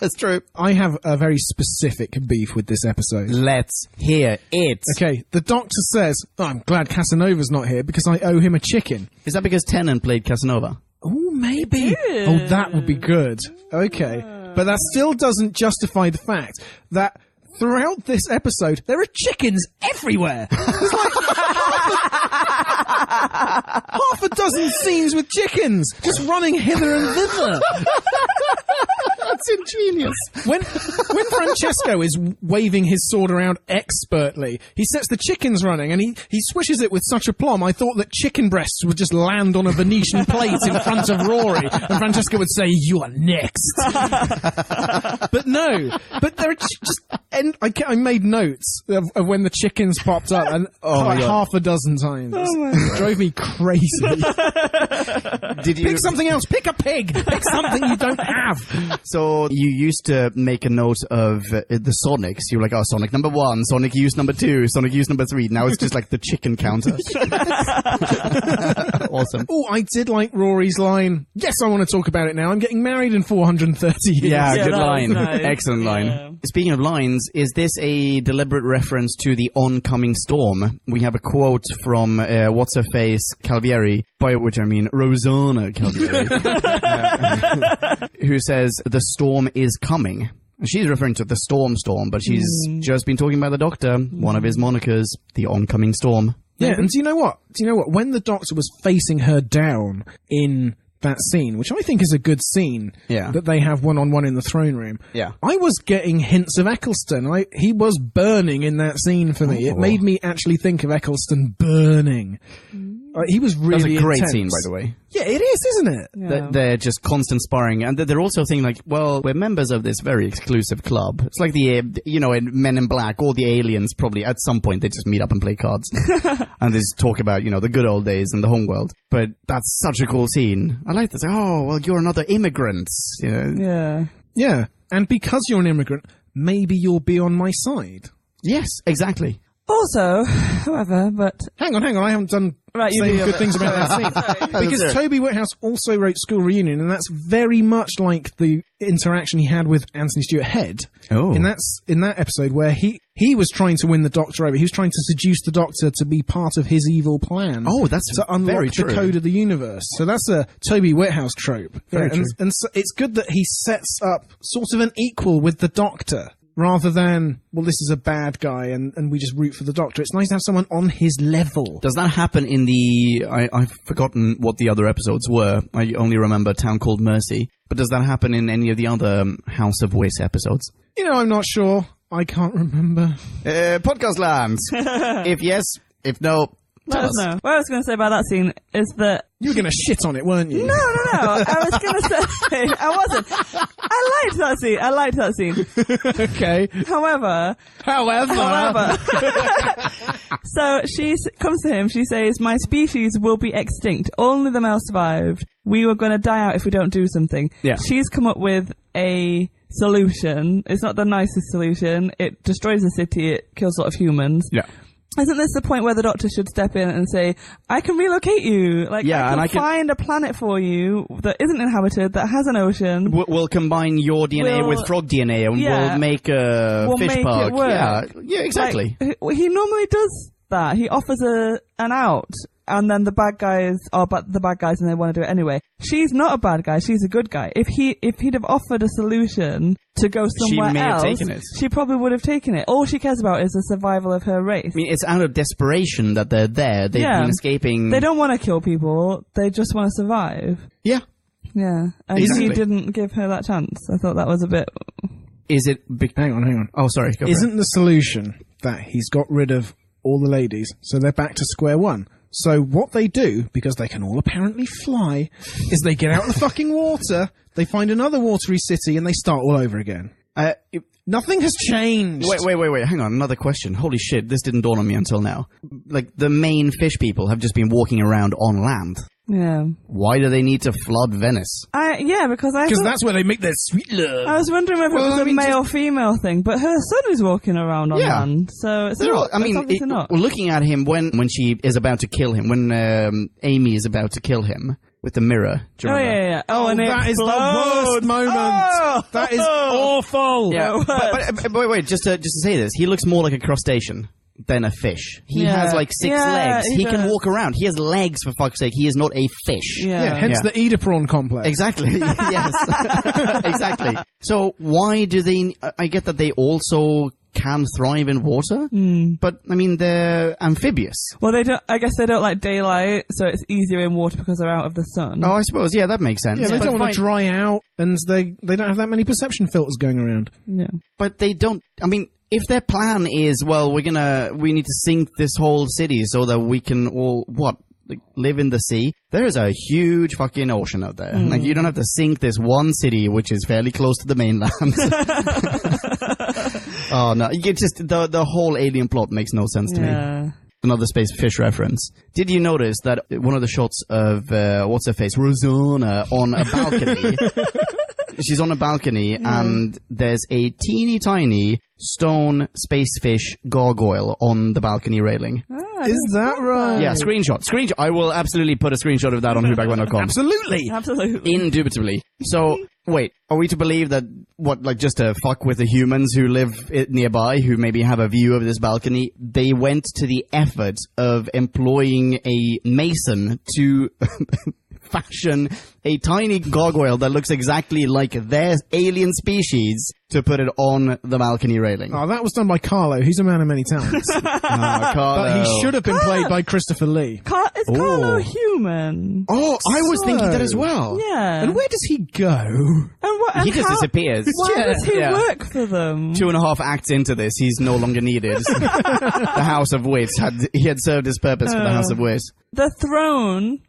It's true. I have a very specific beef with this episode. Let's hear it. Okay, the doctor says, I'm glad Casanova's not here because I owe him a chicken. Is that because Tennant played Casanova? Oh, maybe. Oh, that would be good. Okay. But that still doesn't justify the fact that throughout this episode, there are chickens everywhere. There's like half a dozen scenes with chickens just running hither and thither. That's ingenious. When Francesco is waving his sword around expertly, he sets the chickens running and he swishes it with such aplomb. I thought that chicken breasts would just land on a Venetian plate in front of Rory and Francesco would say, "You are next." But no. But there are just... And I made notes of when the chickens popped up, and like half a dozen times. It drove me crazy. Did you pick something else? Pick a pig. Pick something you don't have. So you used to make a note of the Sonics. You were like, oh, Sonic number 1, Sonic use number 2, Sonic use number 3. Now it's just like the chicken counter. Awesome. Oh, I did like Rory's line. Yes, I want to talk about it now. I'm getting married in 430 years. Yeah, good that line. nice. Excellent line. Speaking of lines, is this a deliberate reference to the oncoming storm? We have a quote from what's-her-face Calvieri, by which I mean Rosanna Calvieri, who says, the storm is coming. She's referring to the storm, but she's just been talking about the Doctor, one of his monikers, the oncoming storm. Yeah, and do you know what? When the Doctor was facing her down in that scene, which I think is a good scene, that they have one-on-one in the throne room, I was getting hints of Eccleston. He was burning in that scene for me. It made me actually think of Eccleston burning. He was really That's a great intense. scene, by the way. Yeah, it is, isn't it? Yeah. They're just constant sparring, and they're also thinking like, well, we're members of this very exclusive club. It's like in Men in Black, all the aliens probably at some point they just meet up and play cards, and they just talk about the good old days in the homeworld. But that's such a cool scene. I like this. Oh, well, you're another immigrant. Yeah. Yeah, and because you're an immigrant, maybe you'll be on my side. Yes, exactly. Also, however, but... Hang on, I haven't done saying good things about that scene. Because Toby Whithouse also wrote School Reunion, and that's very much like the interaction he had with Anthony Stewart Head. Oh. In that episode where he was trying to win the Doctor over. He was trying to seduce the Doctor to be part of his evil plan. Oh, that's to unlock very the true. code of the universe. So that's a Toby Whithouse trope. Very true. And so it's good that he sets up sort of an equal with the Doctor. Rather than, well, this is a bad guy and we just root for the Doctor. It's nice to have someone on his level. Does that happen in the... I've forgotten what the other episodes were. I only remember Town Called Mercy. But does that happen in any of the other House of Wiss episodes? I'm not sure. I can't remember. Podcast land. If yes, if no, Let us know. What I was going to say about that scene is that... You were going to shit on it, weren't you? No. I was going to say... I wasn't. I liked that scene. Okay. However... So she comes to him, she says, my species will be extinct. Only the male survived. We were going to die out if we don't do something. Yeah. She's come up with a solution. It's not the nicest solution. It destroys the city. It kills a lot of humans. Yeah. Isn't this the point where the Doctor should step in and say, I can relocate you? I can find a planet for you that isn't inhabited, that has an ocean. We'll combine your DNA with frog DNA and we'll make a fish park. It work. Yeah, exactly. He normally does that. He offers an out. And then the bad guys are the bad guys and they want to do it anyway. She's not a bad guy, she's a good guy. If he'd have offered a solution to go somewhere else, she probably would have taken it. All she cares about is the survival of her race. I mean, it's out of desperation that they're there. They've been escaping. They don't want to kill people, they just want to survive. Yeah. Yeah. And he didn't give her that chance. I thought that was a bit... Is it... Hang on. Oh, sorry. Isn't the solution that he's got rid of all the ladies, so they're back to square one? So what they do, because they can all apparently fly, is they get out of the fucking water, they find another watery city, and they start all over again. Nothing has changed. Wait. Hang on. Another question. Holy shit, this didn't dawn on me until now. Like, the main fish people have just been walking around on land. Yeah. Why do they need to flood Venice? Because that's where they make their sweet love. I was wondering if it was a male-female thing, but her son is walking around on land, so it's not. Obviously not. Looking at him when she is about to kill him, when Amy is about to kill him with the mirror. Do you remember? Yeah. And that is the worst moment. Oh! That is awful. Yeah, but wait, just to say this, he looks more like a crustacean than a fish. He has like 6 legs. He can walk around. He has legs, for fuck's sake. He is not a fish. Hence the Eda prawn complex. Exactly. Yes. Exactly. So why do they... I get that they also can thrive in water, but I mean, they're amphibious. Well, I guess they don't like daylight, so it's easier in water because they're out of the sun. Oh, I suppose. Yeah, that makes sense. Yeah, they don't want to dry out, and they don't have that many perception filters going around. Yeah. But they don't... I mean, if their plan is, well, we need to sink this whole city so that we can all, live in the sea, there is a huge fucking ocean out there. Like, you don't have to sink this one city, which is fairly close to the mainland. Oh, no. You just, the whole alien plot makes no sense to me. Another space fish reference. Did you notice that one of the shots of, what's her face, Rosanna, on a balcony, she's on a balcony and there's a teeny tiny stone space fish gargoyle on the balcony railing. Is that right? Yeah, screenshot. I will absolutely put a screenshot of that on whoback1.com. Absolutely. Indubitably. So, wait, are we to believe that, just to fuck with the humans who live nearby, who maybe have a view of this balcony, they went to the effort of employing a mason to fashion a tiny gargoyle that looks exactly like their alien species to put it on the balcony railing? Oh, that was done by Carlo. He's a man of many talents. Carlo. But he should have been played by Christopher Lee. Is Carlo human? Oh, I was thinking that as well. Yeah. And where does he go? He just disappears. Why does he work for them? 2.5 acts into this, he's no longer needed. The House of Wits had served his purpose for the House of Wits. The throne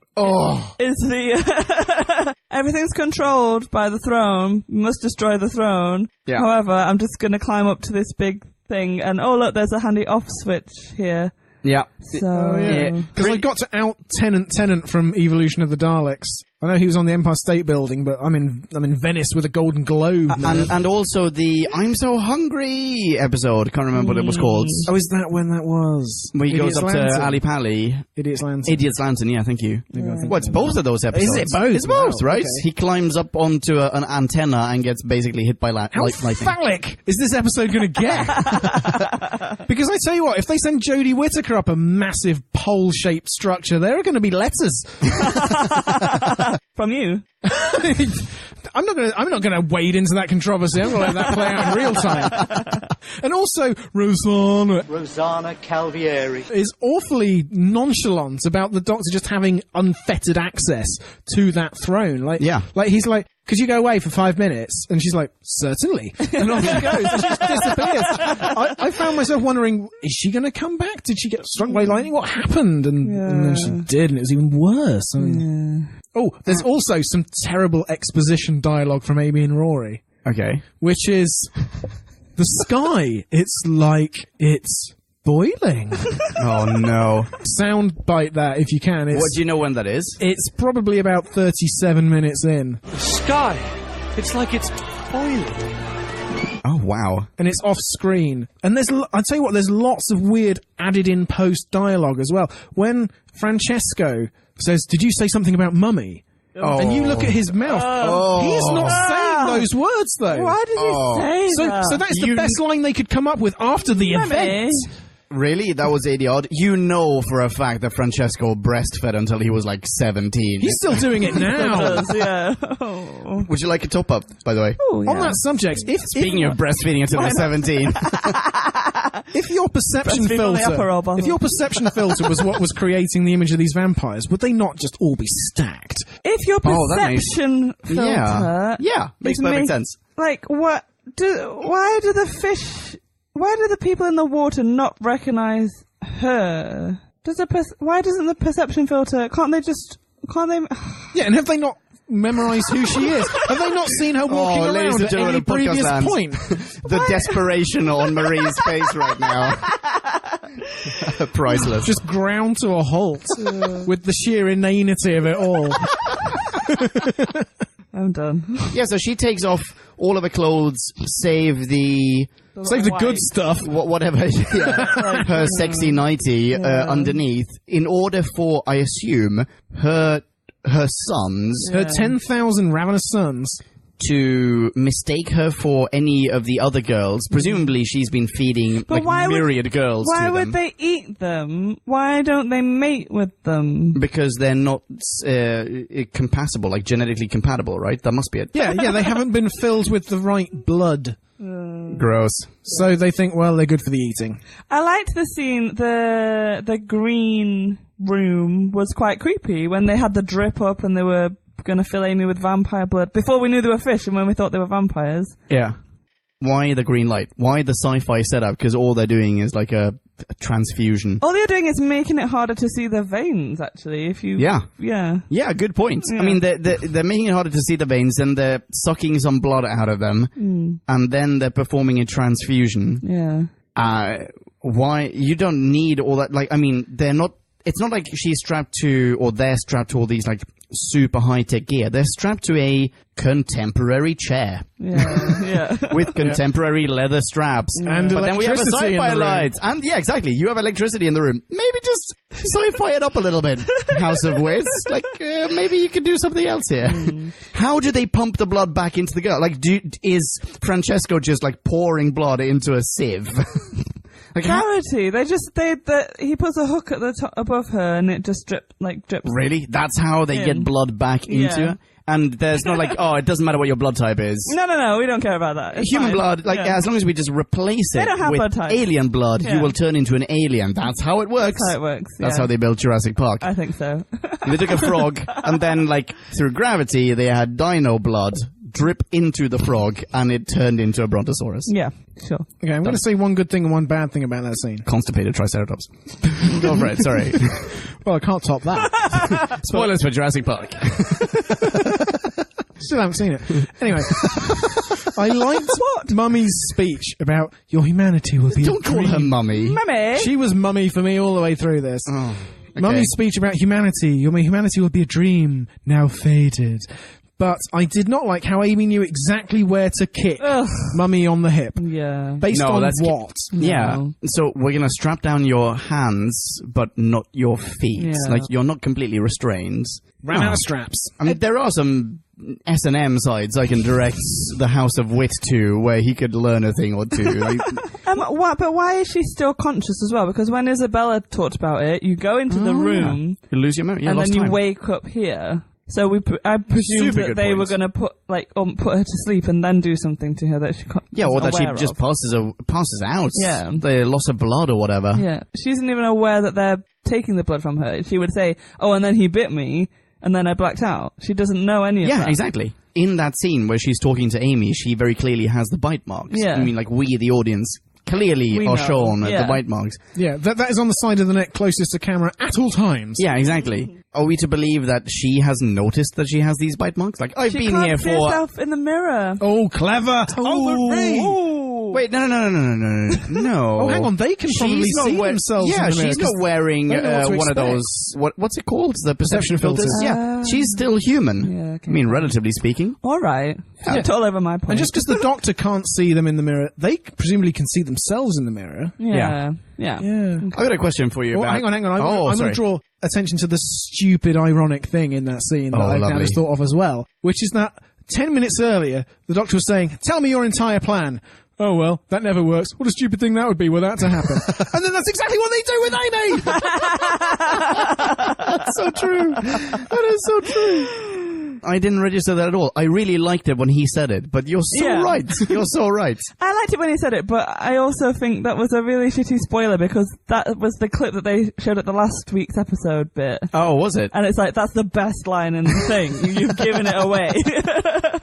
is the... Everything's controlled by the throne. You must destroy the throne. Yeah. However, I'm just going to climb up to this big thing, and look, there's a handy off switch here. Yeah. So, because I got to out Tenant from Evolution of the Daleks. I know he was on the Empire State Building, but I'm in Venice with a Golden Globe. And also the I'm So Hungry episode. Can't remember what it was called. Oh, is that when that was? Where he goes up to Ali Pali. Idiot's Lantern. Idiot's Lantern, yeah, thank you. It's both of those episodes. Is it both? It's both, right? Okay. He climbs up onto an antenna and gets basically hit by lightning. How phallic is this episode going to get? Because I tell you what, if they send Jodie Whittaker up a massive pole-shaped structure, there are going to be letters. From you. I'm not going to wade into that controversy. I'm going to let that play out in real time. And also, Rosanna Calvieri is awfully nonchalant about the Doctor just having unfettered access to that throne. Like he's like, could you go away for 5 minutes? And she's like, certainly. And off she goes. And she just disappears. I found myself wondering, is she going to come back? Did she get struck by lightning? What happened? And then she did, and it was even worse. Oh, there's also some terrible exposition dialogue from Amy and Rory. Okay. Which is the sky. It's like it's boiling. Oh, no. Sound bite that if you can. What do you know when that is? It's probably about 37 minutes in. The sky. It's like it's boiling. Oh, wow. And it's off screen. And I'll tell you what, there's lots of weird added in post dialogue as well. When Francesco says, did you say something about mummy? And you look at his mouth. He's not saying those words, though. Why did you say that? So that's the best line they could come up with after the event. Really? That was 80 odd? You know for a fact that Francesco breastfed until he was like 17. He's still doing it now. Would you like a top up, by the way? Oh, yeah. On that subject, Speaking of breastfeeding until you're 17. If your perception filter was what was creating the image of these vampires, would they not just all be stacked? If your perception filter... Yeah, makes perfect sense. Like, why do the people in the water not recognize her? Why doesn't the perception filter... Can't they... Yeah, and have they not memorise who she is? Have they not seen her walking ladies around and at gentlemen any of Podcast previous Land. point? The desperation on Marie's face right now. Priceless. Just ground to a halt with the sheer inanity of it all. I'm done. Yeah, so she takes off all of her clothes, save the good stuff. whatever, yeah, her sexy nightie underneath, in order for, I assume, her sons, Her 10,000 ravenous sons. to mistake her for any of the other girls. Presumably, she's been feeding myriad girls. Why to would them. they eat them? Why don't they mate with them? Because they're not compatible, like genetically compatible, right? That must be it. Yeah, they haven't been filled with the right blood. Gross. So they think, well, they're good for the eating. I liked the scene. The green room was quite creepy when they had the drip up and they were going to fill Amy with vampire blood before we knew they were fish and when we thought they were vampires. Yeah. Why the green light? Why the sci-fi setup? Because all they're doing is like a transfusion. All they're doing is making it harder to see the veins, actually. If you, Yeah, good point. Yeah. I mean, they're making it harder to see the veins, and they're sucking some blood out of them, and then they're performing a transfusion. Yeah. Why? You don't need all that. Like, I mean, they're not. It's not like she's strapped to, or they're strapped to all these like super high-tech gear. They're strapped to a contemporary chair. Yeah. With contemporary leather straps. And but then we have a electricity in sci-fi the room. light. And yeah, exactly. You have electricity in the room. Maybe just sci-fi it up a little bit, House of Wits. Like, maybe you could do something else here. How do they pump the blood back into the girl? Like, is Francesco just like pouring blood into a sieve? Like, Gravity. He puts a hook at the top above her and it just drips. Really? That's how they get blood back into her? And there's not like, it doesn't matter what your blood type is. No, we don't care about that. It's Human fine. blood, as long as we just replace They it don't have blood with types. alien blood, you will turn into an alien. That's how it works. That's how it works. That's how they built Jurassic Park. I think so. They took a frog, and then, through gravity, they had dino blood drip into the frog, and it turned into a brontosaurus. Yeah, sure. Okay, I'm going to say one good thing and one bad thing about that scene. Constipated Triceratops. Go for it, sorry. Well, I can't top that. Spoilers for Jurassic Park. Still haven't seen it. Anyway, I liked Mummy's speech about your humanity will be Don't a call dream. her Mummy. Mummy! She was Mummy for me all the way through this. Oh, okay. Mummy's speech about humanity. Your humanity will be a dream, now faded. But I did not like how Amy knew exactly where to kick Mummy on the hip. Yeah. Based on that's what? Yeah. No. So we're going to strap down your hands, but not your feet. Yeah. Like, you're not completely restrained. Ran out of straps. I mean, there are some S&M sides I can direct the House of Wit to, where he could learn a thing or two. But why is she still conscious as well? Because when Isabella talked about it, you go into the room You lose your memory. Yeah, and lost then you time. wake up here. So I presume Super that good they point. were going to put her to sleep and then do something to her that she can't. Yeah, or that she aware just of. passes out. Yeah. The loss of blood or whatever. Yeah, she isn't even aware that they're taking the blood from her. She would say, "Oh, and then he bit me, and then I blacked out." She doesn't know any of that. Yeah, exactly. In that scene where she's talking to Amy, she very clearly has the bite marks. Yeah. I mean, like, we, the audience, clearly We are know. shown Yeah. the bite marks. Yeah, that is on the side of the neck closest to camera at all times. Yeah, exactly. Are we to believe that she hasn't noticed that she has these bite marks? Like, I've She been can't here see for... herself in the mirror. Oh, clever. Wait, no. Oh, hang on. They can probably see themselves Yeah, in the mirror. she's not wearing they don't know what to one of expect. those... What's it called? The perception filters? filters. Yeah, she's still human. Yeah, okay. I mean, relatively speaking. All right. It's all over my point. And just because the doctor can't see them in the mirror, they presumably can see themselves in the mirror. Yeah. I've got a question for you Well, about... hang on. I'm sorry. going to draw attention to the stupid, ironic thing in that scene that I've now lovely. just thought of as well, which is that 10 minutes earlier, the doctor was saying, "Tell me your entire plan." Oh, well, that never works. What a stupid thing that would be were that to happen. And then that's exactly what they do with Amy! That's so true. That is so true. I didn't register that at all. I really liked it when he said it, but you're so Yeah. right. You're so right. I liked it when he said it, but I also think that was a really shitty spoiler because that was the clip that they showed at the last week's episode bit. Oh, was it? And it's like, that's the best line in the thing. You've given it away.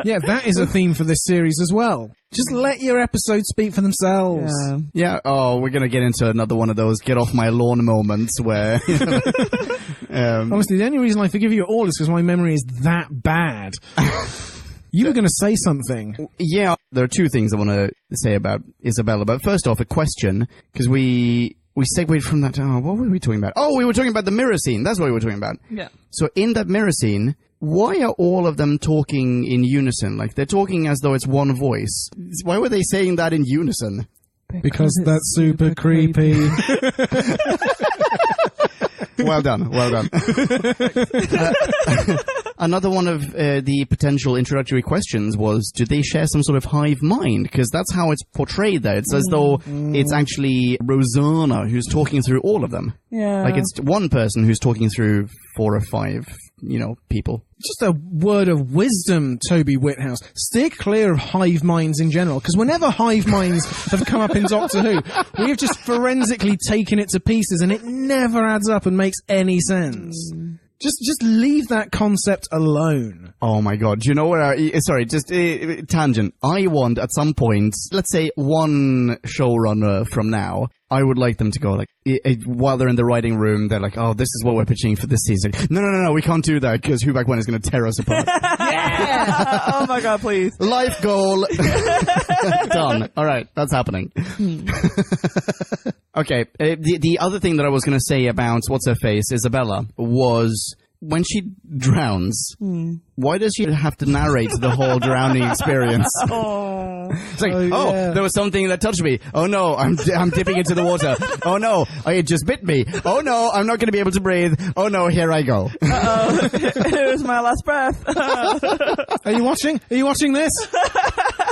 Yeah, that is a theme for this series as well. Just let your episodes speak for themselves. Yeah. Oh, we're going to get into another one of those get off my lawn moments where Honestly, the only reason I forgive you at all is because my memory is that bad. You were going to say something. Yeah, there are two things I want to say about Isabella. But first off, a question, because we segued from that. Oh, what were we talking about? Oh, we were talking about the mirror scene. That's what we were talking about. Yeah. So in that mirror scene, why are all of them talking in unison? Like, they're talking as though it's one voice. Why were they saying that in unison? Because that's super creepy. Well done, well done. Another one of the potential introductory questions was, do they share some sort of hive mind? Because that's how it's portrayed there. It's as though it's actually Rosanna who's talking through all of them. Yeah. Like, it's one person who's talking through 4 or 5, people. Just a word of wisdom, Toby Whithouse. Steer clear of hive minds in general, because whenever hive minds have come up in Doctor Who, we have just forensically taken it to pieces, and it never adds up and makes any sense. Just leave that concept alone. Oh my god, do you know where tangent. I want, at some point, let's say one showrunner from now, I would like them to go, like, while they're in the writing room, they're like, oh, this is what we're pitching for this season. No, we can't do that, because Who Back When is going to tear us apart. Yeah! Oh my god, please. Life goal. Done. Alright, that's happening. Okay, the other thing that I was going to say about What's-Her-Face, Isabella, was when she drowns, why does she have to narrate the whole drowning experience? It's like, there was something that touched me. Oh no, I'm dipping into the water. Oh no, it just bit me. Oh no, I'm not going to be able to breathe. Oh no, here I go. Uh-oh. Here's my last breath. Are you watching? Are you watching this?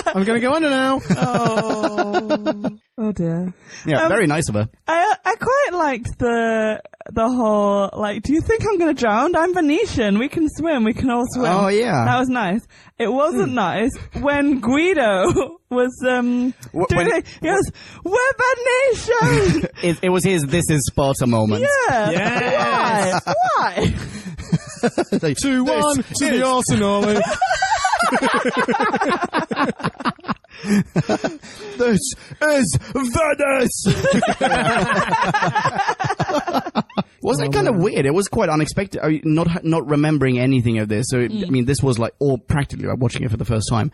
I'm going to go under now. Oh dear. Yeah, very nice of her. I quite liked the whole, like, do you think I'm going to drown? I'm Venetian. We can swim. We can all swim. Oh, yeah. That was nice. It wasn't nice when Guido was, he goes, we're Venetian! It was his "this is Sparta" moment. Yeah. Yes. Why? Like, 2-1 to the Arsenal. This is Venice! Wasn't it kind of weird? It was quite unexpected. Not remembering anything of this. So, I mean, this was like all practically like watching it for the first time.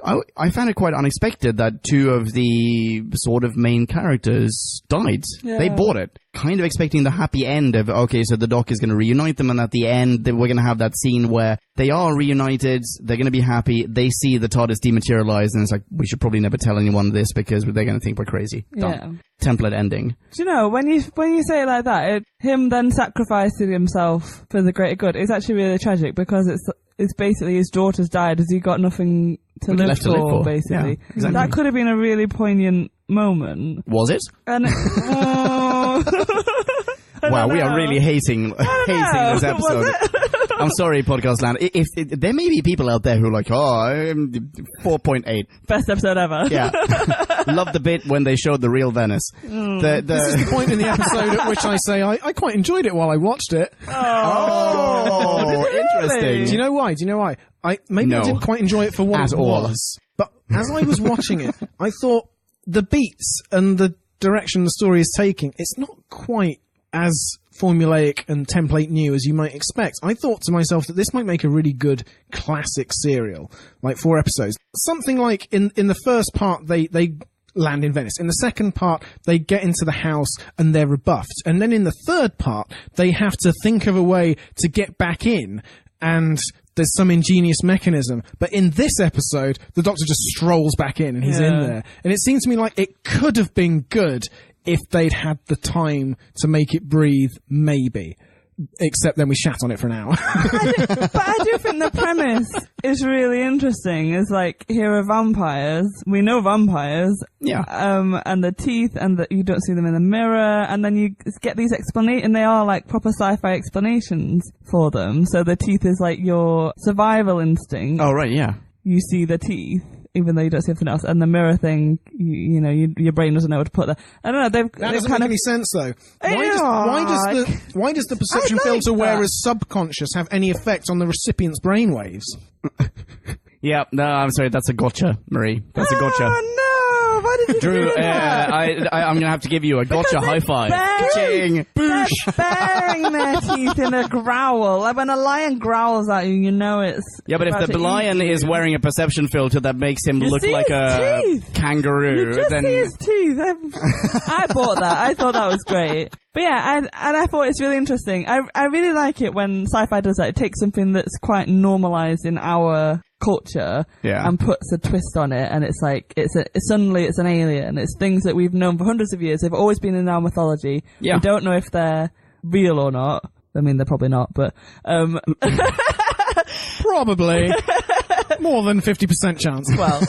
I found it quite unexpected that 2 of the sort of main characters died. Yeah. They bought it. Kind of expecting the happy end of, okay, so the Doc is going to reunite them, and at the end, we're going to have that scene where they are reunited, they're going to be happy, they see the TARDIS dematerialize, and it's like, we should probably never tell anyone this because they're going to think we're crazy. Done. Yeah. Template ending. Do you know, when you say it like that, him then sacrificing himself for the greater good is actually really tragic, because it's basically his daughter's died as he got nothing to live for, basically. Yeah, exactly. That could have been a really poignant moment. Was it? And wow, we are really hating this episode. I'm sorry, Podcast Land. If there may be people out there who are like, I'm 4.8. Best episode ever. Yeah. Love the bit when they showed the real Venice. This is the point in the episode at which I say I quite enjoyed it while I watched it. Oh, really? interesting. Do you know why? I didn't quite enjoy it for what it was. But as I was watching it, I thought the beats and the direction the story is taking, it's not quite as formulaic and template new as you might expect. I thought to myself that this might make a really good classic serial, like 4 episodes. Something like in the first part they land in Venice. In the second part, they get into the house and they're rebuffed. And then in the third part, they have to think of a way to get back in, and there's some ingenious mechanism. But in this episode, the Doctor just strolls back in and he's in there. And it seems to me like it could have been good if they'd had the time to make it breathe, maybe. Except then we shat on it for an hour. But I do think the premise is really interesting. It's like, here are vampires. We know vampires. Yeah. And the teeth, and you don't see them in the mirror. And then you get these explanations, and they are like proper sci-fi explanations for them. So the teeth is like your survival instinct. Oh, right, yeah. You see the teeth, even though you don't see anything else. And the mirror thing, your brain doesn't know what to put there. I don't know. That doesn't make any sense, though. Why does the perception filter whereas subconscious have any effect on the recipient's brainwaves? Yeah, no, I'm sorry. That's a gotcha, Marie. That's a gotcha. Oh, no! Oh, why did you Drew, do that? I'm going to have to give you a gotcha high five. They're baring their teeth in a growl. Like when a lion growls at you, you know it's... Yeah, but if about the to lion eat you. is wearing a perception filter that makes him look see like his a teeth. kangaroo, You just then... see his teeth. I bought that. I thought that was great. But yeah, I thought it's really interesting. I really like it when sci-fi does that. It takes something that's quite normalized in our culture and puts a twist on it, and it's like suddenly it's an alien. It's things that we've known for hundreds of years. They've always been in our mythology. Yeah. We don't know if they're real or not. I mean, they're probably not, but Probably. More than 50% chance. Well,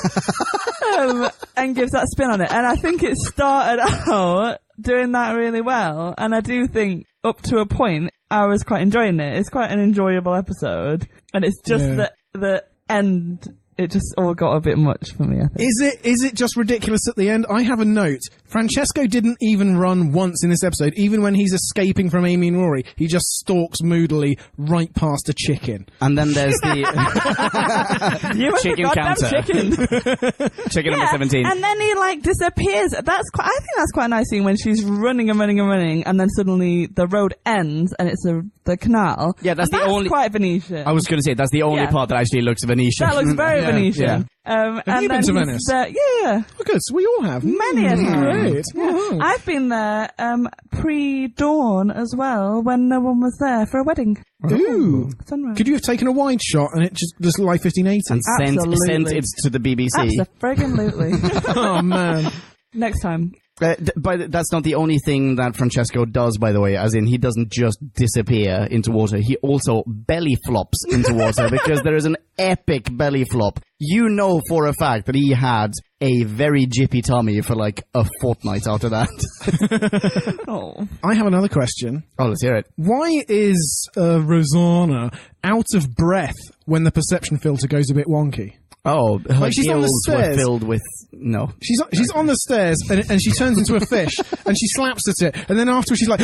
and gives that spin on it. And I think it started out doing that really well. And I do think up to a point, I was quite enjoying it. It's quite an enjoyable episode. And it's just the end, it just all got a bit much for me, I think. Is it just ridiculous at the end? I have a note. Francesco didn't even run once in this episode, even when he's escaping from Amy and Rory. He just stalks moodily right past a chicken. And then there's the chicken counter. Chicken number 17. And then he like disappears. I think that's quite a nice scene when she's running and running and running, and then suddenly the road ends and it's the canal. Yeah, that's quite Venetian. I was going to say, that's the only part that actually looks Venetian. That looks very Venetian. Yeah. Have you been to Venice? Yeah. Oh, good. So we all have. Many a time. Great. Yeah. Wow. I've been there pre-dawn as well, when no one was there for a wedding. Ooh. Sunrise. Could you have taken a wide shot and it just looked like 1580? And sent it to the BBC. Absolutely. Oh, man. Next time. But that's not the only thing that Francesco does, by the way, as in he doesn't just disappear into water, he also belly flops into water, because there is an epic belly flop. You know for a fact that he had a very jippy tummy for like a fortnight after that. Oh. I have another question. Oh, let's hear it. Why is Rosanna out of breath when the perception filter goes a bit wonky? Oh, her Like she's on the gills were stairs. filled with... No. She's on the stairs and she turns into a fish and she slaps at it, and then afterwards she's like...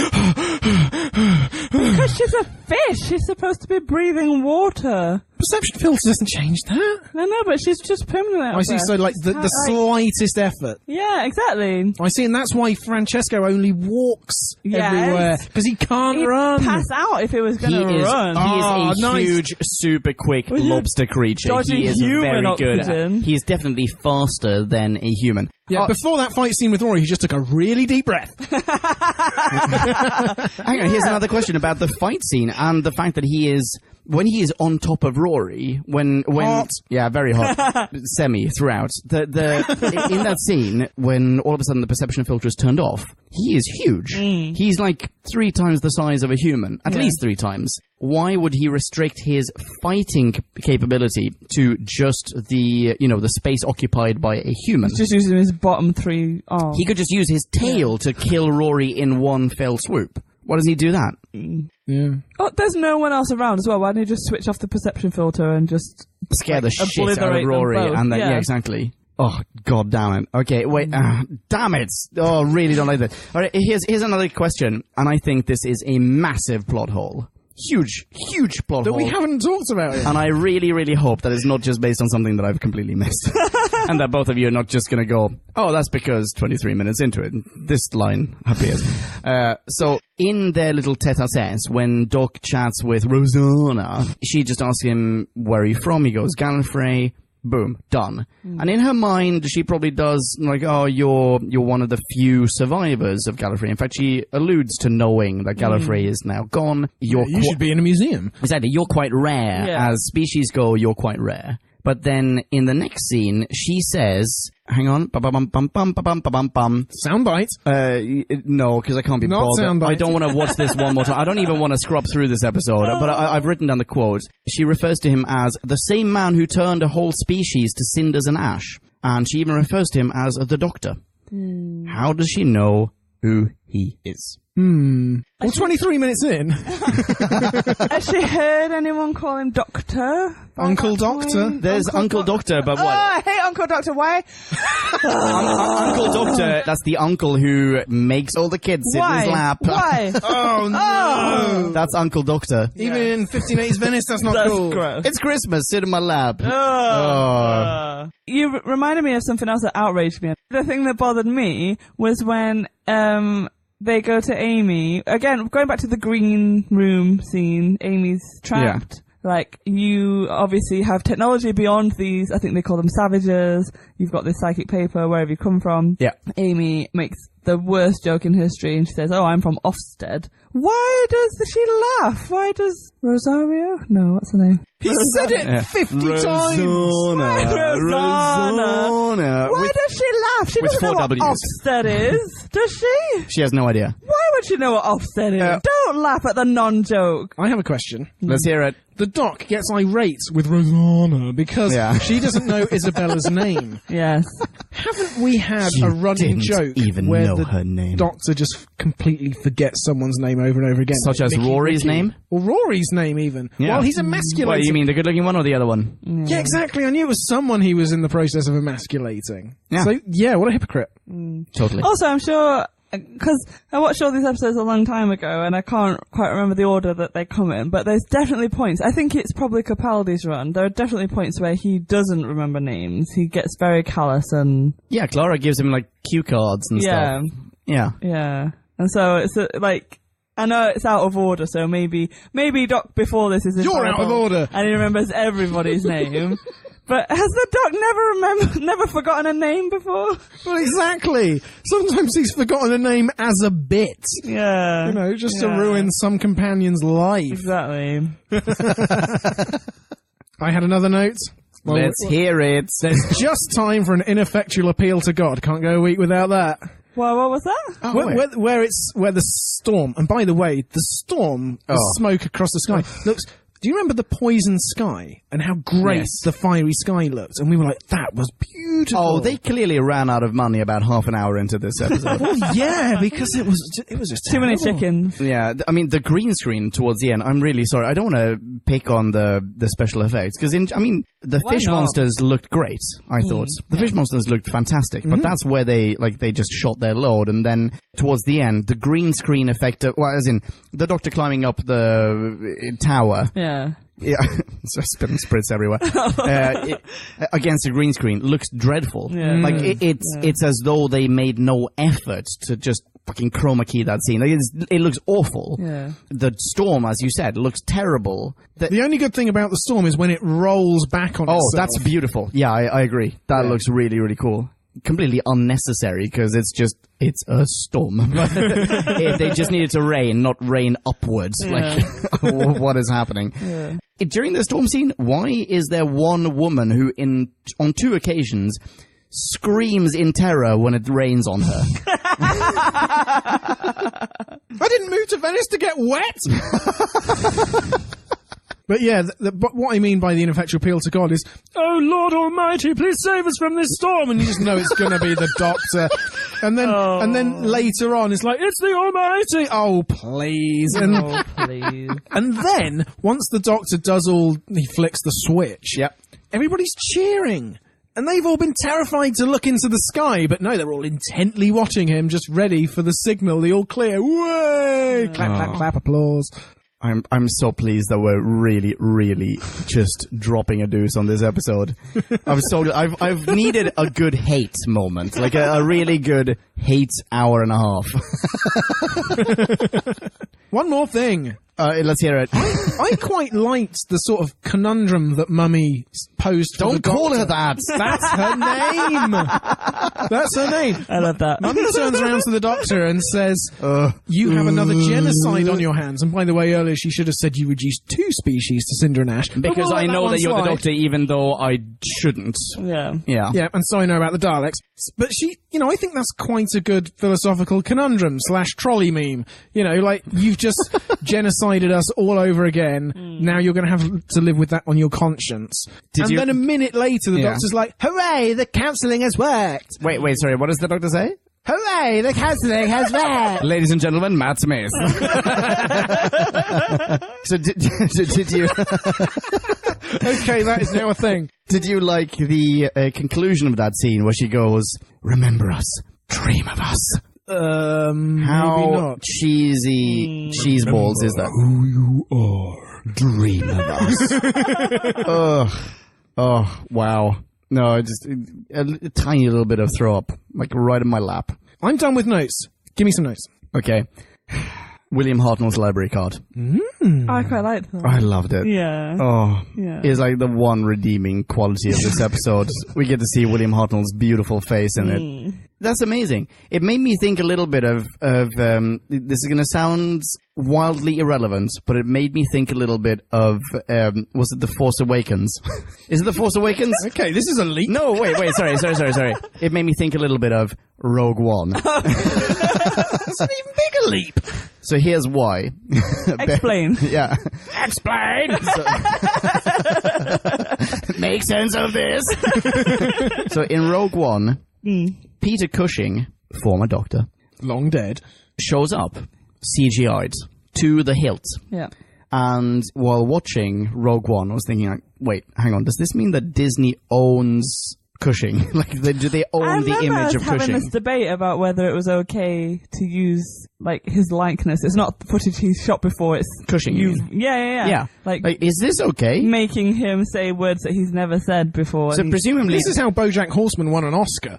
Because she's a fish. She's supposed to be breathing water. Perception filter doesn't change that. I know, but she's just permanently out I of see, breath. so like the slightest effort. Yeah, exactly. I see, and that's why Francesco only walks Yes. everywhere, because he can't He'd run. pass out if it was going to run. He is a nice. huge, super quick lobster creature. dodging He is human very good. oxygen. He's definitely faster than a human. Yeah, before that fight scene with Rory, he just took a really deep breath. Hang on, here's another question about the fight scene and the fact that when he is on top of Rory, when Hot. Yeah, very hot, semi throughout. In that scene, when all of a sudden the perception filter is turned off, he is huge. He's like 3 times the size of a human, at least 3 times. Why would he restrict his fighting capability to just the space occupied by a human? Just using his bottom 3 arms. He could just use his tail to kill Rory in one fell swoop. Why does he do that? Yeah. Oh, there's no one else around as well. Why don't you just switch off the perception filter and just Scare the shit out of obliterate them Rory, both? and then Yeah. exactly. Oh, god damn it. Okay, wait, damn it. Oh, really don't like that. Alright, here's another question, and I think this is a massive plot hole. Huge plot That hole. we haven't talked about it. And I really, really hope that it's not just based on something that I've completely missed. And that both of you are not just going to go, oh, that's because 23 minutes into it, this line appears. So in their little tete-a-tete, when Doc chats with Rosanna, she just asks him, where are you from? He goes, Gallifrey. Boom, done. And in her mind, she probably does, like, oh, you're one of the few survivors of Gallifrey. In fact, she alludes to knowing that Gallifrey is now gone. You should be in a museum. Exactly, you're quite rare. Yeah. As species go, you're quite rare. But then in the next scene, she says, hang on, ba-bum-bum-bum-bum-bum-bum. Soundbite. No, because I can't be Not bothered. soundbite. I don't want to watch this one more time. I don't even want to scrub through this episode, but I've written down the quote. She refers to him as the same man who turned a whole species to cinders and ash. And she even refers to him as the Doctor. How does she know who he is? Well, 23 minutes in. Has she heard anyone call him Doctor? Uncle Doctor? There's Uncle Doctor, but Oh, what? I hate Uncle Doctor. Why? Uncle Doctor, that's the uncle who makes all the kids sit in his lap. Why? Oh, no. That's Uncle Doctor. Even in 1580s Venice, that's not That's cool. gross. It's Christmas, sit in my lap. You reminded me of something else that outraged me. The thing that bothered me was when they go to Amy. Again, going back to the green room scene, Amy's trapped. Yeah. Like, you obviously have technology beyond these, I think they call them savages. You've got this psychic paper, wherever you come from. Yeah. Amy makes the worst joke in history, and she says, "Oh, I'm from Ofsted." Why does she laugh? Why does Rosario? No, what's her name? He said it 50 times! Rosanna. Why does she laugh? She doesn't know what Ofsted is, does she? She has no idea. Why would she know what Ofsted is? Don't laugh at the non-joke. I have a question. Let's hear it. The doc gets irate with Rosanna because she doesn't know Isabella's name. Yes. Haven't we had a running joke where the doctor just completely forgets someone's name over and over again? Such as Rory's name? Or Rory's name even. Yeah. Well, he's emasculating. What, you mean the good-looking one or the other one? Yeah, exactly. I knew it was someone he was in the process of emasculating. Yeah. So, yeah, what a hypocrite. Totally. Also, I'm sure, because I watched all these episodes a long time ago, and I can't quite remember the order that they come in, but there's definitely points. I think it's probably Capaldi's run. There are definitely points where he doesn't remember names. He gets very callous and... Yeah, Clara gives him, like, cue cards and stuff. Yeah. Yeah. And so it's like... I know it's out of order, so maybe Doc before this is You're out of order! And he remembers everybody's name. But has the Doc never forgotten a name before? Well, exactly. Sometimes he's forgotten a name as a bit. Yeah. You know, just to ruin some companion's life. Exactly. I had another note. Well, let's hear it. There's just time for an ineffectual appeal to God. Can't go a week without that. Well, what was that? Oh, where the storm, and by the way, the storm, the smoke across the sky looks... Do you remember the poison sky and how great the fiery sky looked? And we were like, that was beautiful. Oh, they clearly ran out of money about half an hour into this episode. Well, yeah, because it was just too many terrible. chickens. Yeah, I mean, the green screen towards the end, I'm really sorry. I don't want to pick on the special effects, because, the fish monsters looked great, I thought. The fish monsters looked fantastic, but that's where they just shot their load, and then towards the end, the green screen effect, as in, the Doctor climbing up the tower. Yeah. Yeah, so spitting spritz everywhere. Against the green screen looks dreadful. Yeah. Like it's as though they made no effort to just fucking chroma key that scene. Like it looks awful. Yeah. The storm, as you said, looks terrible. The only good thing about the storm is when it rolls back on itself. Oh, that's beautiful. Yeah, I agree. That looks really, really cool. Completely unnecessary because it's a storm. They just needed to rain, not rain upwards. Like, what is happening? Yeah. During the storm scene, why is there one woman who, on 2 occasions, screams in terror when it rains on her? I didn't move to Venice to get wet! But yeah, but what I mean by the ineffectual appeal to God is, oh Lord Almighty, please save us from this storm, and you just know it's going to be the Doctor, and then later on it's like, it's the Almighty, oh please, and then once the Doctor he flicks the switch, everybody's cheering. And they've all been terrified to look into the sky, but no, they're all intently watching him, just ready for the signal, the all clear, way, clap, clap, clap, applause. I'm so pleased that we're really, really just dropping a deuce on this episode. I've needed a good hate moment, like a really good hate hour and a half. One more thing. Let's hear it. I quite liked the sort of conundrum that Mummy posed for the Doctor. Don't call her that. That's her name. That's her name. I love that. Mummy turns around to the Doctor and says, you have another genocide on your hands. And by the way, earlier she should have said you reduced 2 species to Cinder and Ash. Because I know that you're the Doctor, even though I shouldn't. Yeah. Yeah, and so I know about the Daleks. But she, I think that's quite a good philosophical conundrum / trolley meme. Like, you've just genocided us all over again. Now you're going to have to live with that on your conscience. Then a minute later, the Doctor's like, hooray, the counselling has worked. Wait, sorry, what does the Doctor say? Hooray! The casting has met. Ladies and gentlemen, Matt Smith. So did you... Okay, that is now a thing. Did you like the conclusion of that scene where she goes, "Remember us, dream of us"? Maybe How not. cheesy cheeseballs is that? Who you are. Dream of us. Ugh. Oh, wow. No, just a tiny little bit of throw up, like right in my lap. I'm done with notes. Give me some notes. Okay. William Hartnell's library card. I quite like that. I loved it. Yeah. Oh, Yeah. it's like the one redeeming quality of this episode. We get to see William Hartnell's beautiful face in it. That's amazing. It made me think a little bit of this is going to sound wildly irrelevant, but it made me think a little bit of, was it The Force Awakens? Is it The Force Awakens? Okay, this is a leap. No, wait, sorry. It made me think a little bit of Rogue One. It's an even bigger leap. So here's why. Explain. Yeah. Explain. Make sense of this. So in Rogue One, Peter Cushing, former Doctor, Long dead. shows up, CGI'd, to the hilt. Yeah. And while watching Rogue One, I was thinking, like, wait, hang on, does this mean that Disney owns Cushing? Like, do they own the image of having Cushing? this debate about whether it was okay to use like his likeness. It's not footage he's shot before. It's Cushing, you used. mean? Yeah. Like is this okay? making him say words that he's never said before. So and presumably, This is how BoJack Horseman won an Oscar.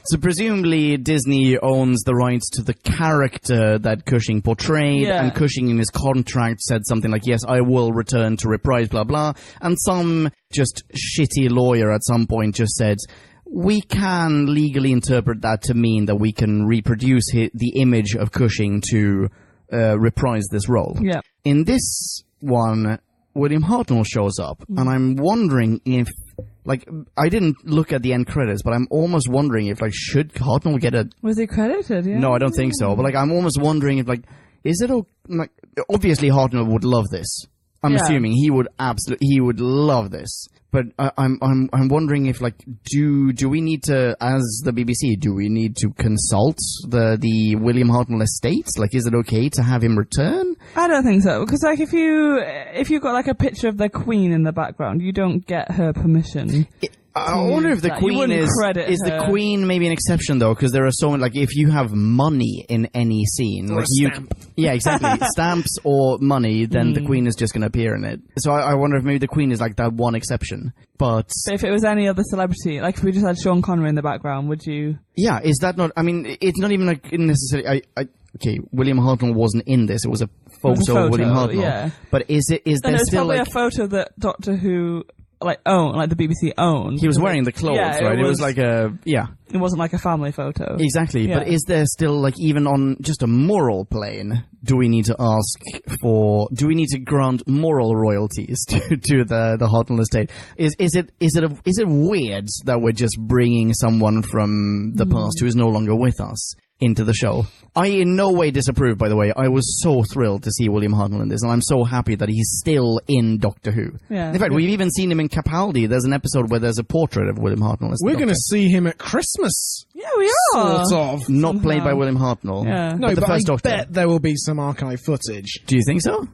so presumably Disney owns the rights to the character that Cushing portrayed, Yeah. and Cushing in his contract said something like, "Yes, I will return to reprise," blah blah. And some just shitty lawyer at some point just said, "We can legally interpret that to mean that we can reproduce the image of Cushing to reprise this role." Yeah. In this one, William Hartnell shows up, and I'm wondering if, like, I didn't look at the end credits, but I'm almost wondering if, like, should Hartnell get a... Was he credited? Yeah. No, I don't think so, but, like, I'm almost wondering if, like, is it... Like, obviously Hartnell would love this. I'm Yeah. assuming he would love this. But I'm wondering if, like, do we need to, as the BBC, do we need to consult the William Hartnell estate? Like, is it okay to have him return? I don't think so, because like if you got like a picture of the Queen in the background, you don't get her permission. I wonder if the that. You Queen wouldn't is credit the her. Queen maybe an exception though, because there are so many, like, if you have money in any scene, Or like a stamp. yeah, exactly, stamps or money, then the Queen is just going to appear in it. So I wonder if maybe the Queen is like that one exception. But But if it was any other celebrity, like if we just had Sean Connery in the background, would you? yeah, is that not? I mean, it's not even like necessarily. Okay, William Hartnell wasn't in this. It was a photo of William Hartnell. Yeah. But is Then there it's still probably like a photo that Doctor Who like the BBC owned. he was wearing the clothes, Yeah, right? It was like a It wasn't like a family photo. Exactly, Yeah. but is there still, like, even on just a moral plane, do we need to grant moral royalties to the Hartnell estate? Is it weird that we're just bringing someone from the past who is no longer with us into the show? I in no way disapprove, by the way. I was so thrilled to see William Hartnell in this, and I'm so happy that he's still in Doctor Who. Yeah. In fact, we've even seen him in Capaldi. There's an episode where there's a portrait of William Hartnell as the We're going to Doctor. see him at Christmas. Yeah, we are. Sort of. Not played somehow. by William Hartnell. Yeah. No, the but first I Doctor. bet there will be some archive footage. Do you think so?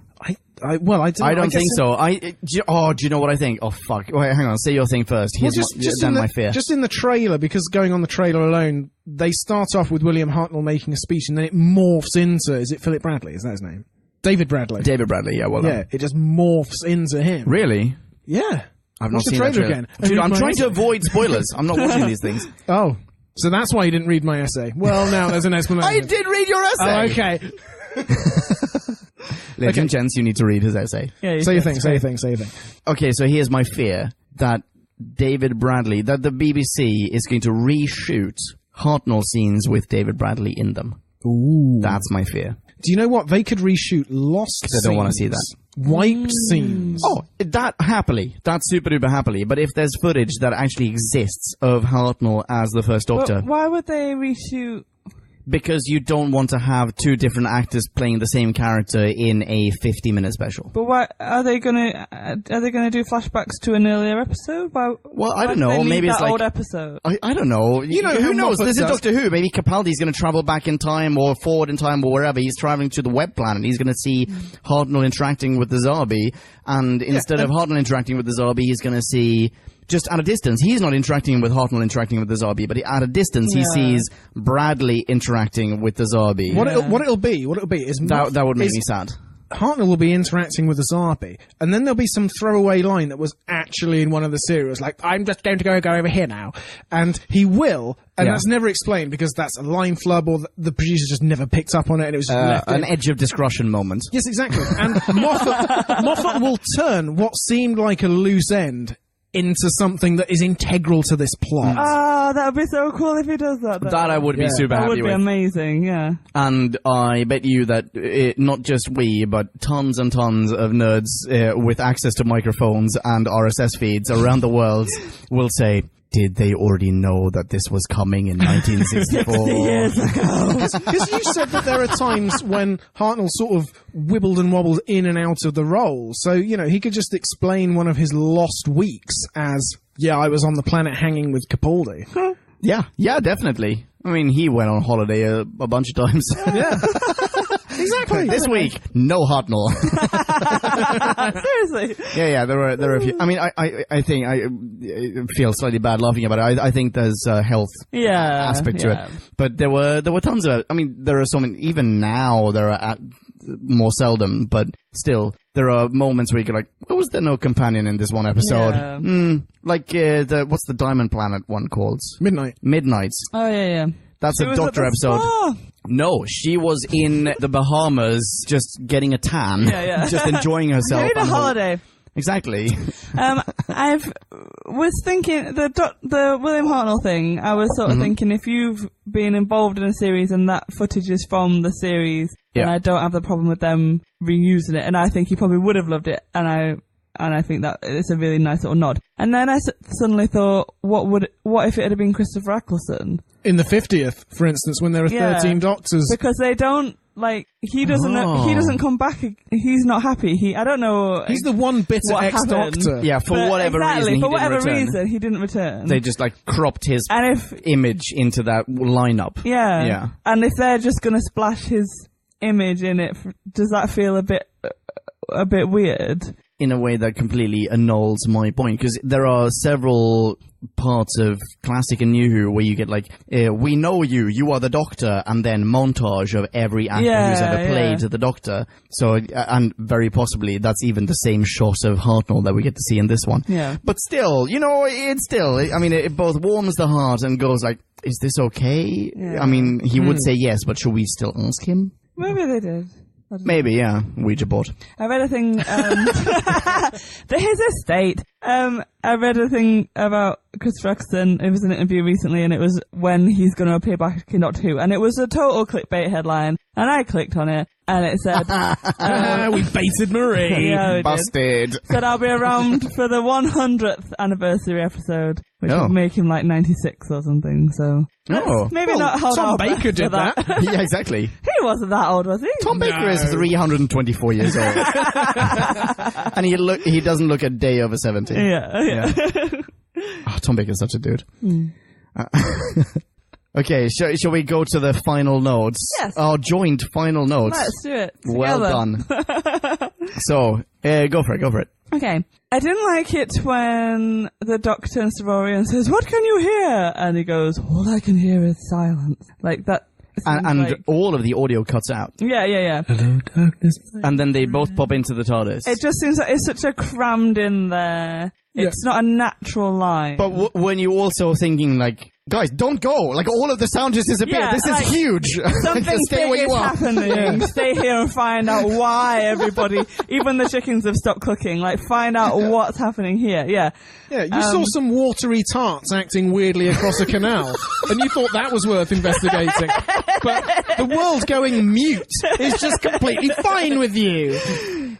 I don't think so. Do you know what I think? Oh, fuck. Wait, hang on. Say your thing first. Well, Here's in my fear. Just in the trailer, because going on the trailer alone, they start off with William Hartnell making a speech, and then it morphs into, is it Philip Bradley? Is that his name? David Bradley. David Bradley, yeah, well done. Yeah, it just morphs into him. Really? Yeah. I've Watch not the seen that trailer trailer again. Dude, I'm Read my trying to essay. avoid spoilers. I'm not watching these things. Oh. So that's why you didn't read my essay. Well, now there's an explanation. I did read your essay! Oh, okay. Ladies and gents, you need to read his essay. Yeah, Say your thing, say your thing, say your thing. Okay, so here's my fear. That David Bradley, that the BBC is going to reshoot Hartnell scenes with David Bradley in them. Ooh. That's my fear. Do you know what? They could reshoot lost scenes. I don't wanna see that. Wiped scenes. Oh, that happily. That super duper happily. But if there's footage that actually exists of Hartnell as the first Doctor... But why would they reshoot? Because you don't want to have two different actors playing the same character in a 50-minute special. But why are they gonna do flashbacks to an earlier episode? Well, I don't know. Maybe it's like old episode. I don't know. You know, who knows? This is Doctor Who. Maybe Capaldi's going to travel back in time or forward in time or wherever. He's traveling to the web planet. He's going to see Hartnell interacting with the Zarbi, and instead of Hartnell interacting with the Zarbi, he's going to see. Just at a distance, he's not interacting with Hartnell interacting with the Zarbi, but at a distance he sees Bradley interacting with the Zarbi. What it'll be is that would make me sad. Hartnell will be interacting with the Zarbi, and then there'll be some throwaway line that was actually in one of the serials, like, I'm just going to go over here now. And he will, and that's never explained because that's a line flub or the producer just never picked up on it and it was just left an edge of discretion moment. Yes, exactly. And Moffat will turn what seemed like a loose end into something that is integral to this plot. Ah, that would be so cool if he does that. That I would be super happy with. That would be amazing, yeah. And I bet you that not just we, but tons and tons of nerds with access to microphones and RSS feeds around the world will say, did they already know that this was coming in 1964? Years ago. Because you said that there are times when Hartnell sort of wibbled and wobbled in and out of the role. So, you know, he could just explain one of his lost weeks as, I was on the planet hanging with Capaldi. Yeah, definitely. I mean, he went on holiday a bunch of times. Yeah. Exactly. This week, no Hartnell. Seriously. Yeah, there are a few. I mean, I think I feel slightly bad laughing about it. I think there's a health aspect to it. But there were tons of it. I mean, there are so many, even now there are more seldom, but still, there are moments where you go like, why was there no companion in this one episode? Yeah. Like, what's the Diamond Planet one called? Midnights. Oh, yeah. That's a Doctor episode. No, she was in the Bahamas just getting a tan. Yeah. Just enjoying herself. Doing a holiday. Exactly. I was thinking, the William Hartnell thing, I was sort of thinking, if you've been involved in a series and that footage is from the series, then I don't have the problem with them reusing it, and I think you probably would have loved it, and I think that it's a really nice little nod. And then I suddenly thought, what if it had been Christopher Eccleston? In the 50th, for instance, when there are 13 Doctors. Because they don't, like, he doesn't come back, he's not happy, I don't know. He's the one bitter ex-Doctor. Yeah, for whatever reason he didn't return. They just, like, cropped his image into that lineup. Yeah. And if they're just gonna splash his image in it, does that feel a bit weird? In a way that completely annuls my point, because there are several parts of Classic and New Who where you get like, we know you are the Doctor, and then montage of every actor who's ever played the Doctor. So, and very possibly that's even the same shot of Hartnell that we get to see in this one. Yeah. But still, I mean, it both warms the heart and goes like, is this okay? Yeah. I mean, he would say yes, but should we still ask him? Maybe they did. Maybe, yeah. Ouija board. I read a thing, his estate. I read a thing about Christopher Eccleston. It was an interview recently, and it was when he's going to appear back in Doctor Who. And it was a total clickbait headline. And I clicked on it, and it said... we baited Marie. Yeah, we busted. Did. Said I'll be around for the 100th anniversary episode, which would make him like 96 or something, so... Maybe not hold Tom Baker did that. Yeah, exactly. He wasn't that old, was he? Tom Baker is 324 years old. And he doesn't look a day over 70. Yeah. Oh, Tom Baker's such a dude. Okay, shall we go to the final notes? Yes. Our joint final notes. Let's do it. Well done. So, go for it. Okay. I didn't like it when the Doctor and Savorian says, "What can you hear?" And he goes, "All I can hear is silence." Like that. And like... all of the audio cuts out. Yeah. Hello, darkness. And then they both pop into the TARDIS. It just seems like it's such a crammed in there. It's not a natural line. But when you're also thinking like, guys, don't go! Like all of the sound just disappeared. Yeah, this is huge. Something stay where you are. Happening. Stay here and find out why everybody, even the chickens, have stopped cooking. Like find out what's happening here. Yeah. Yeah. You saw some watery tarts acting weirdly across a canal, and you thought that was worth investigating. But the world going mute is just completely fine with you.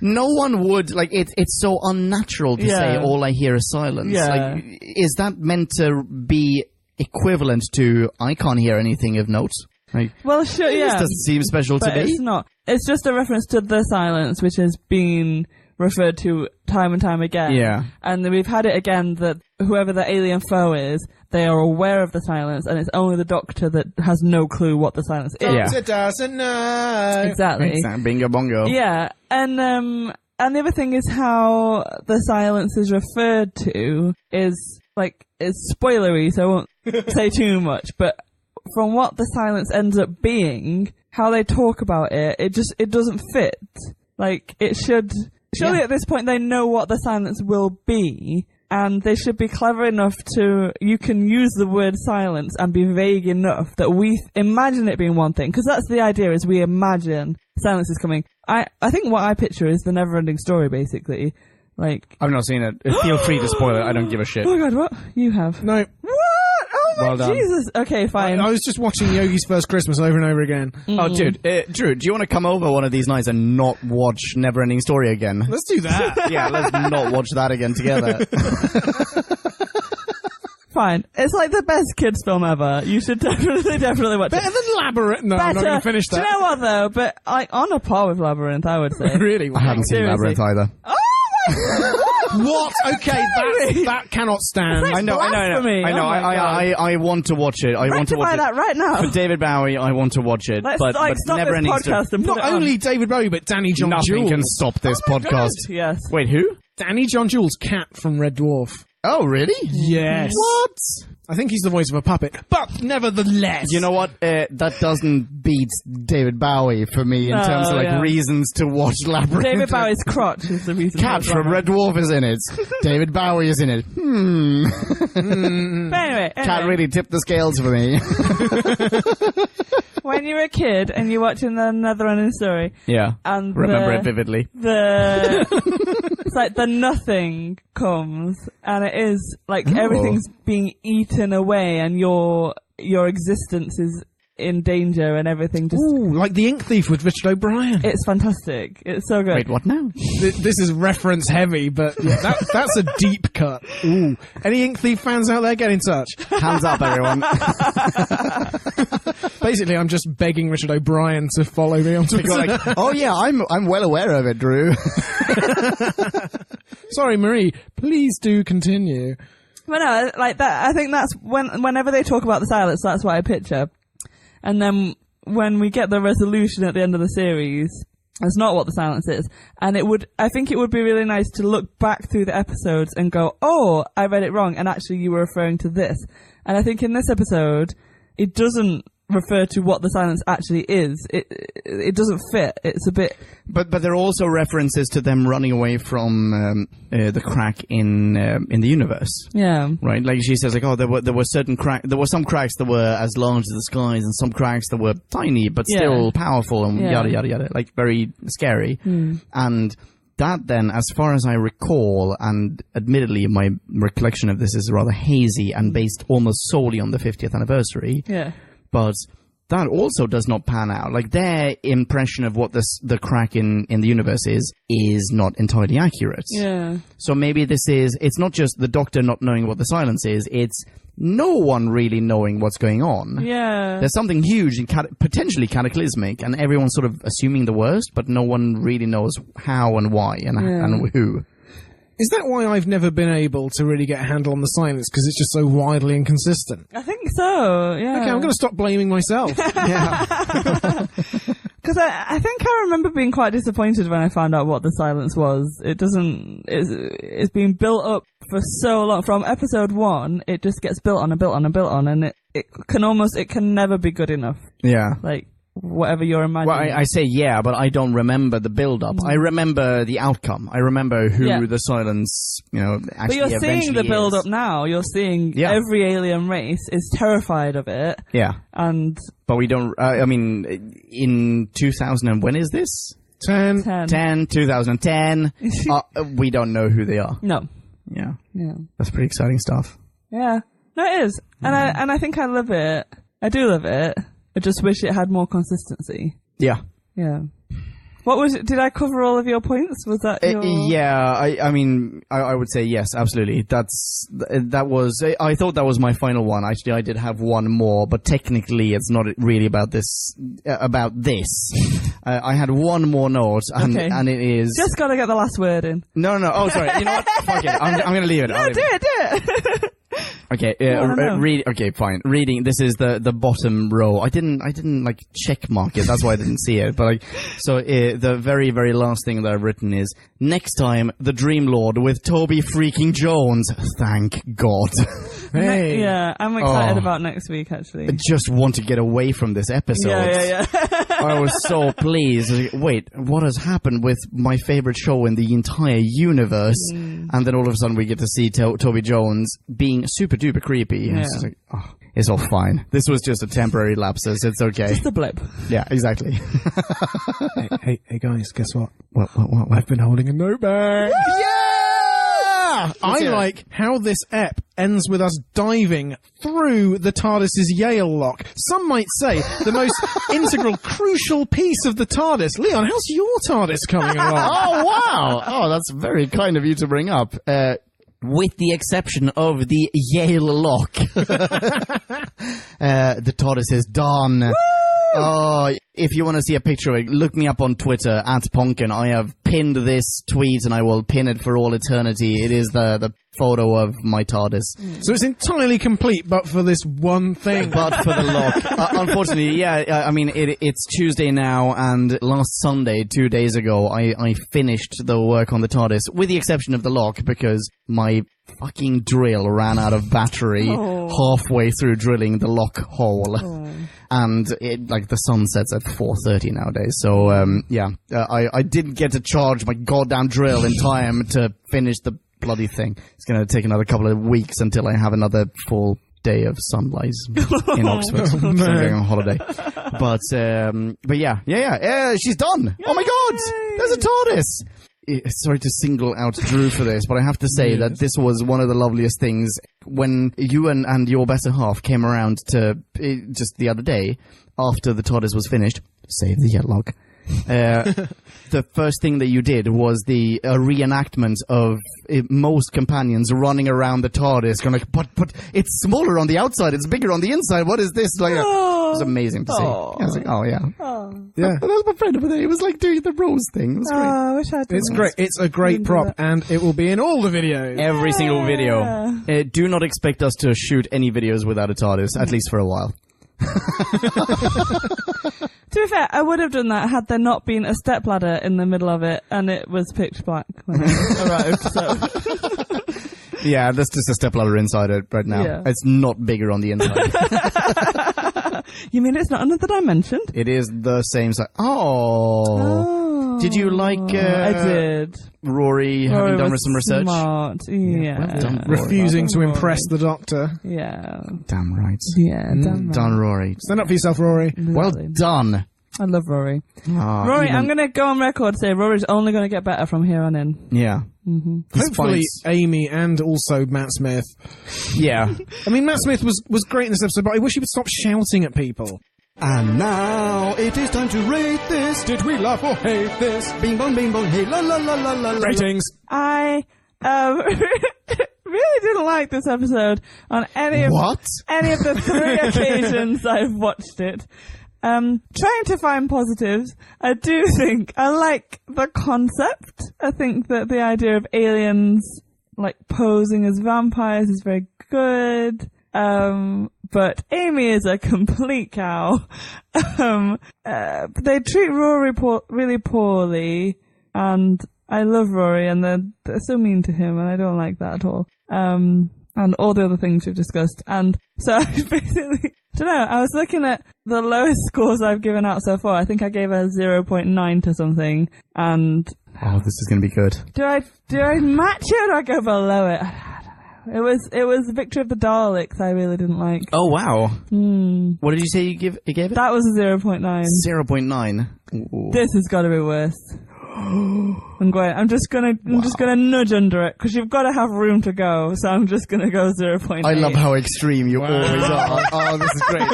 No one would, like, it's so unnatural to say all I hear is silence. Yeah. Like, is that meant to be equivalent to I can't hear anything of note? Like, Well, sure, this yeah. doesn't seem special But to me. it's not. It's just a reference to the silence, which has been referred to time and time again. Yeah. And then we've had it again that whoever the alien foe is, they are aware of the silence, and it's only the Doctor that has no clue what the silence is. Yeah. Doctor doesn't know. Exactly. Bingo bongo. Yeah, and the other thing is how the silence is referred to is, like, it's spoilery, so I won't say too much, but from what the silence ends up being, how they talk about it, it doesn't fit. Like, it should... Surely at this point they know what the silence will be, and they should be clever enough to... You can use the word silence and be vague enough that we imagine it being one thing, because that's the idea, is we imagine silence is coming. I think what I picture is the never-ending story, basically. Like... I've not seen it. Feel free to spoil it. I don't give a shit. Oh my god, what? You have. No. What? Oh my Well done. Jesus. Okay, fine. I was just watching Yogi's First Christmas over and over again. Oh, dude. Drew, do you want to come over one of these nights and not watch Neverending Story again? Let's do that. Yeah, let's not watch that again together. Fine. It's like the best kids film ever. You should definitely watch Better it. than Labyrinth. No, I'm not going to finish Do that. you know what though? But on a par with Labyrinth, I would say. Really? I haven't seen Seriously. Labyrinth either. Oh my god! What? Okay, that cannot stand. That's I know. blasphemy. I know. Oh my God. I want to watch it. I want to watch Rectify that it. right now. For David Bowie, I want to watch it. Let's but stop this Neverending Story. podcast and put Not it on. only David Bowie, but Danny John Nothing Jules. can stop this podcast. Yes. Wait, who? Danny John Jules, Cat from Red Dwarf. Oh, really? Yes. What? I think he's the voice of a puppet. But nevertheless. You know what? That doesn't beat David Bowie for me in No, terms of yeah. reasons to watch Labyrinth. David Bowie's crotch is the reason. Cat for from Labyrinth. Red Dwarf is in it. David Bowie is in it. But anyway, Can't really tip the scales for me. when you're a kid and you're watching the Neverending Story, Yeah. and Remember it vividly. it's like the nothing comes, and it is like everything's being eaten away, and your existence is in danger, and everything just. Ooh, like the Ink Thief with Richard O'Brien. It's fantastic. It's so good. Wait, what now? This is reference heavy, but that's a deep cut. Ooh. Any Ink Thief fans out there, get in touch. Hands up, everyone. Basically, I'm just begging Richard O'Brien to follow me on Twitter. Like, oh yeah, I'm well aware of it, Drew. Sorry, Marie. Please do continue. But no, like that. I think that's whenever they talk about the silence, that's what I picture. And then when we get the resolution at the end of the series, that's not what the silence is. And I think it would be really nice to look back through the episodes and go, oh, I read it wrong, and actually you were referring to this. And I think in this episode, it doesn't refer to what the silence actually is. It doesn't fit. It's a bit... But there are also references to them running away from the crack in the universe. Yeah. Right, like she says, like, oh, there were certain there were some cracks that were as large as the skies, and some cracks that were tiny but still powerful, and yada yada yada, like very scary. And that then, as far as I recall, and admittedly my recollection of this is rather hazy and based almost solely on the 50th anniversary. Yeah. But that also does not pan out. Like, their impression of what the crack in the universe is not entirely accurate. Yeah. So maybe it's not just the Doctor not knowing what the silence is, it's no one really knowing what's going on. Yeah. There's something huge and potentially cataclysmic, and everyone's sort of assuming the worst, but no one really knows how and why and who. Is that why I've never been able to really get a handle on the silence? Because it's just so widely inconsistent. I think so, yeah. Okay, I'm going to stop blaming myself. Yeah. Because I think I remember being quite disappointed when I found out what the silence was. It's been built up for so long. From episode 1, it just gets built on and built on and built on, and it can never be good enough. Yeah. Like, whatever you're imagining. Well, I say yeah, but I don't remember the build-up. I remember the outcome. I remember who the silence, actually but you're seeing the build-up now. You're seeing every alien race is terrified of it. Yeah. But we don't, in 2000, and when is this? 2010, we don't know who they are. No. Yeah. Yeah. That's pretty exciting stuff. Yeah. No, it is. And I think I love it. I do love it. I just wish it had more consistency. Yeah. Yeah. What was it? Did I cover all of your points? Was that your... Yeah, I mean, I would say yes, absolutely. I thought that was my final one. Actually, I did have one more, but technically it's not really about this. I had one more note, and it is... Just gotta get the last word in. No. Oh, sorry. You know what? Fuck it. I'm gonna leave it. No, do it. Okay, okay, fine. Reading, this is the bottom row. I didn't like check mark it, that's why I didn't see it. But the very, very last thing that I've written is, next time, the Dream Lord with Toby freaking Jones. Thank God. Hey. Yeah, I'm excited about next week, actually. I just want to get away from this episode. Yeah. I was so pleased. Wait, what has happened with my favorite show in the entire universe? And then all of a sudden we get to see Toby Jones being super duper creepy. Yeah. It's just like, it's all fine. This was just a temporary lapsus. It's okay. Just a blip. Yeah, exactly. hey guys, guess what? What? I've been holding a note back. Yeah! I like how this ep ends with us diving through the TARDIS's Yale lock. Some might say the most integral, crucial piece of the TARDIS. Leon, how's your TARDIS coming along? Oh, wow! Oh, that's very kind of you to bring up. With the exception of the Yale lock. The TARDIS is done. Woo! Oh, if you want to see a picture of it, look me up on Twitter, @Ponkin. I have pinned this tweet and I will pin it for all eternity. It is the photo of my TARDIS. So it's entirely complete, but for this one thing. But for the lock. Unfortunately, yeah, I mean, it's Tuesday now, and last Sunday, 2 days ago, I finished the work on the TARDIS, with the exception of the lock, because my fucking drill ran out of battery halfway through drilling the lock hole. And the sun sets at 4:30 nowadays. So, I didn't get to charge my goddamn drill in time to finish the bloody thing. It's going to take another couple of weeks until I have another full day of sunlight in Oxford. So I'm going on holiday. But yeah, she's done. Yay! Oh my God! There's a TARDIS! Sorry to single out Drew for this, but I have to say that this was one of the loveliest things when you and your better half came around to just the other day after the TARDIS was finished. Save the Yellock. The first thing that you did was the reenactment of most companions running around the TARDIS, going like, but it's smaller on the outside, it's bigger on the inside. What is this? Like, it was amazing to see. I was like, oh yeah. Yeah. That was my friend over there. He was like doing the rose thing. It was great. I wish I'd done It's great. It's a great prop, and it will be in all the videos. Every single video. Do not expect us to shoot any videos without a TARDIS, at least for a while. To be fair, I would have done that had there not been a stepladder in the middle of it and it was pitch black when I arrived. So. Yeah, there's just a stepladder inside it right now. Yeah. It's not bigger on the inside. You mean it's not another dimension? It is the same size. Oh. Did you like... I did. Rory having done some research? Smart. Yeah. Well done, refusing to impress the Doctor. Yeah. Damn right. Yeah, damn right. Done, Rory. Stand up for yourself, Rory. Exactly. Well done. I love Rory. Rory, I'm going to go on record say Rory's only going to get better from here on in. Yeah. Mm-hmm. Hopefully Amy and also Matt Smith. Yeah. I mean, Matt Smith was great in this episode, but I wish he would stop shouting at people. And now it is time to rate this. Did we laugh or hate this? Bing bong, hey, la la la la la. Ratings. I really didn't like this episode on any of the 3 occasions I've watched it. Trying to find positives. I do think I like the concept. I think that the idea of aliens like posing as vampires is very good. But Amy is a complete cow. They treat Rory really poorly, and I love Rory, and they're so mean to him, and I don't like that at all. And all the other things we've discussed. And so I basically, I don't know, I was looking at the lowest scores I've given out so far. I think I gave a 0.9 to something, and... Oh, this is going to be good. Do I match it, or do I go below it? It was Victory of the Daleks I really didn't like. Oh, wow. What did you say you gave it? That was a 0.9. 0.9. This has got to be worse. I'm just gonna nudge under it, because you've got to have room to go, so I'm just gonna go 0.8. I love how extreme you always are. Oh, this is great.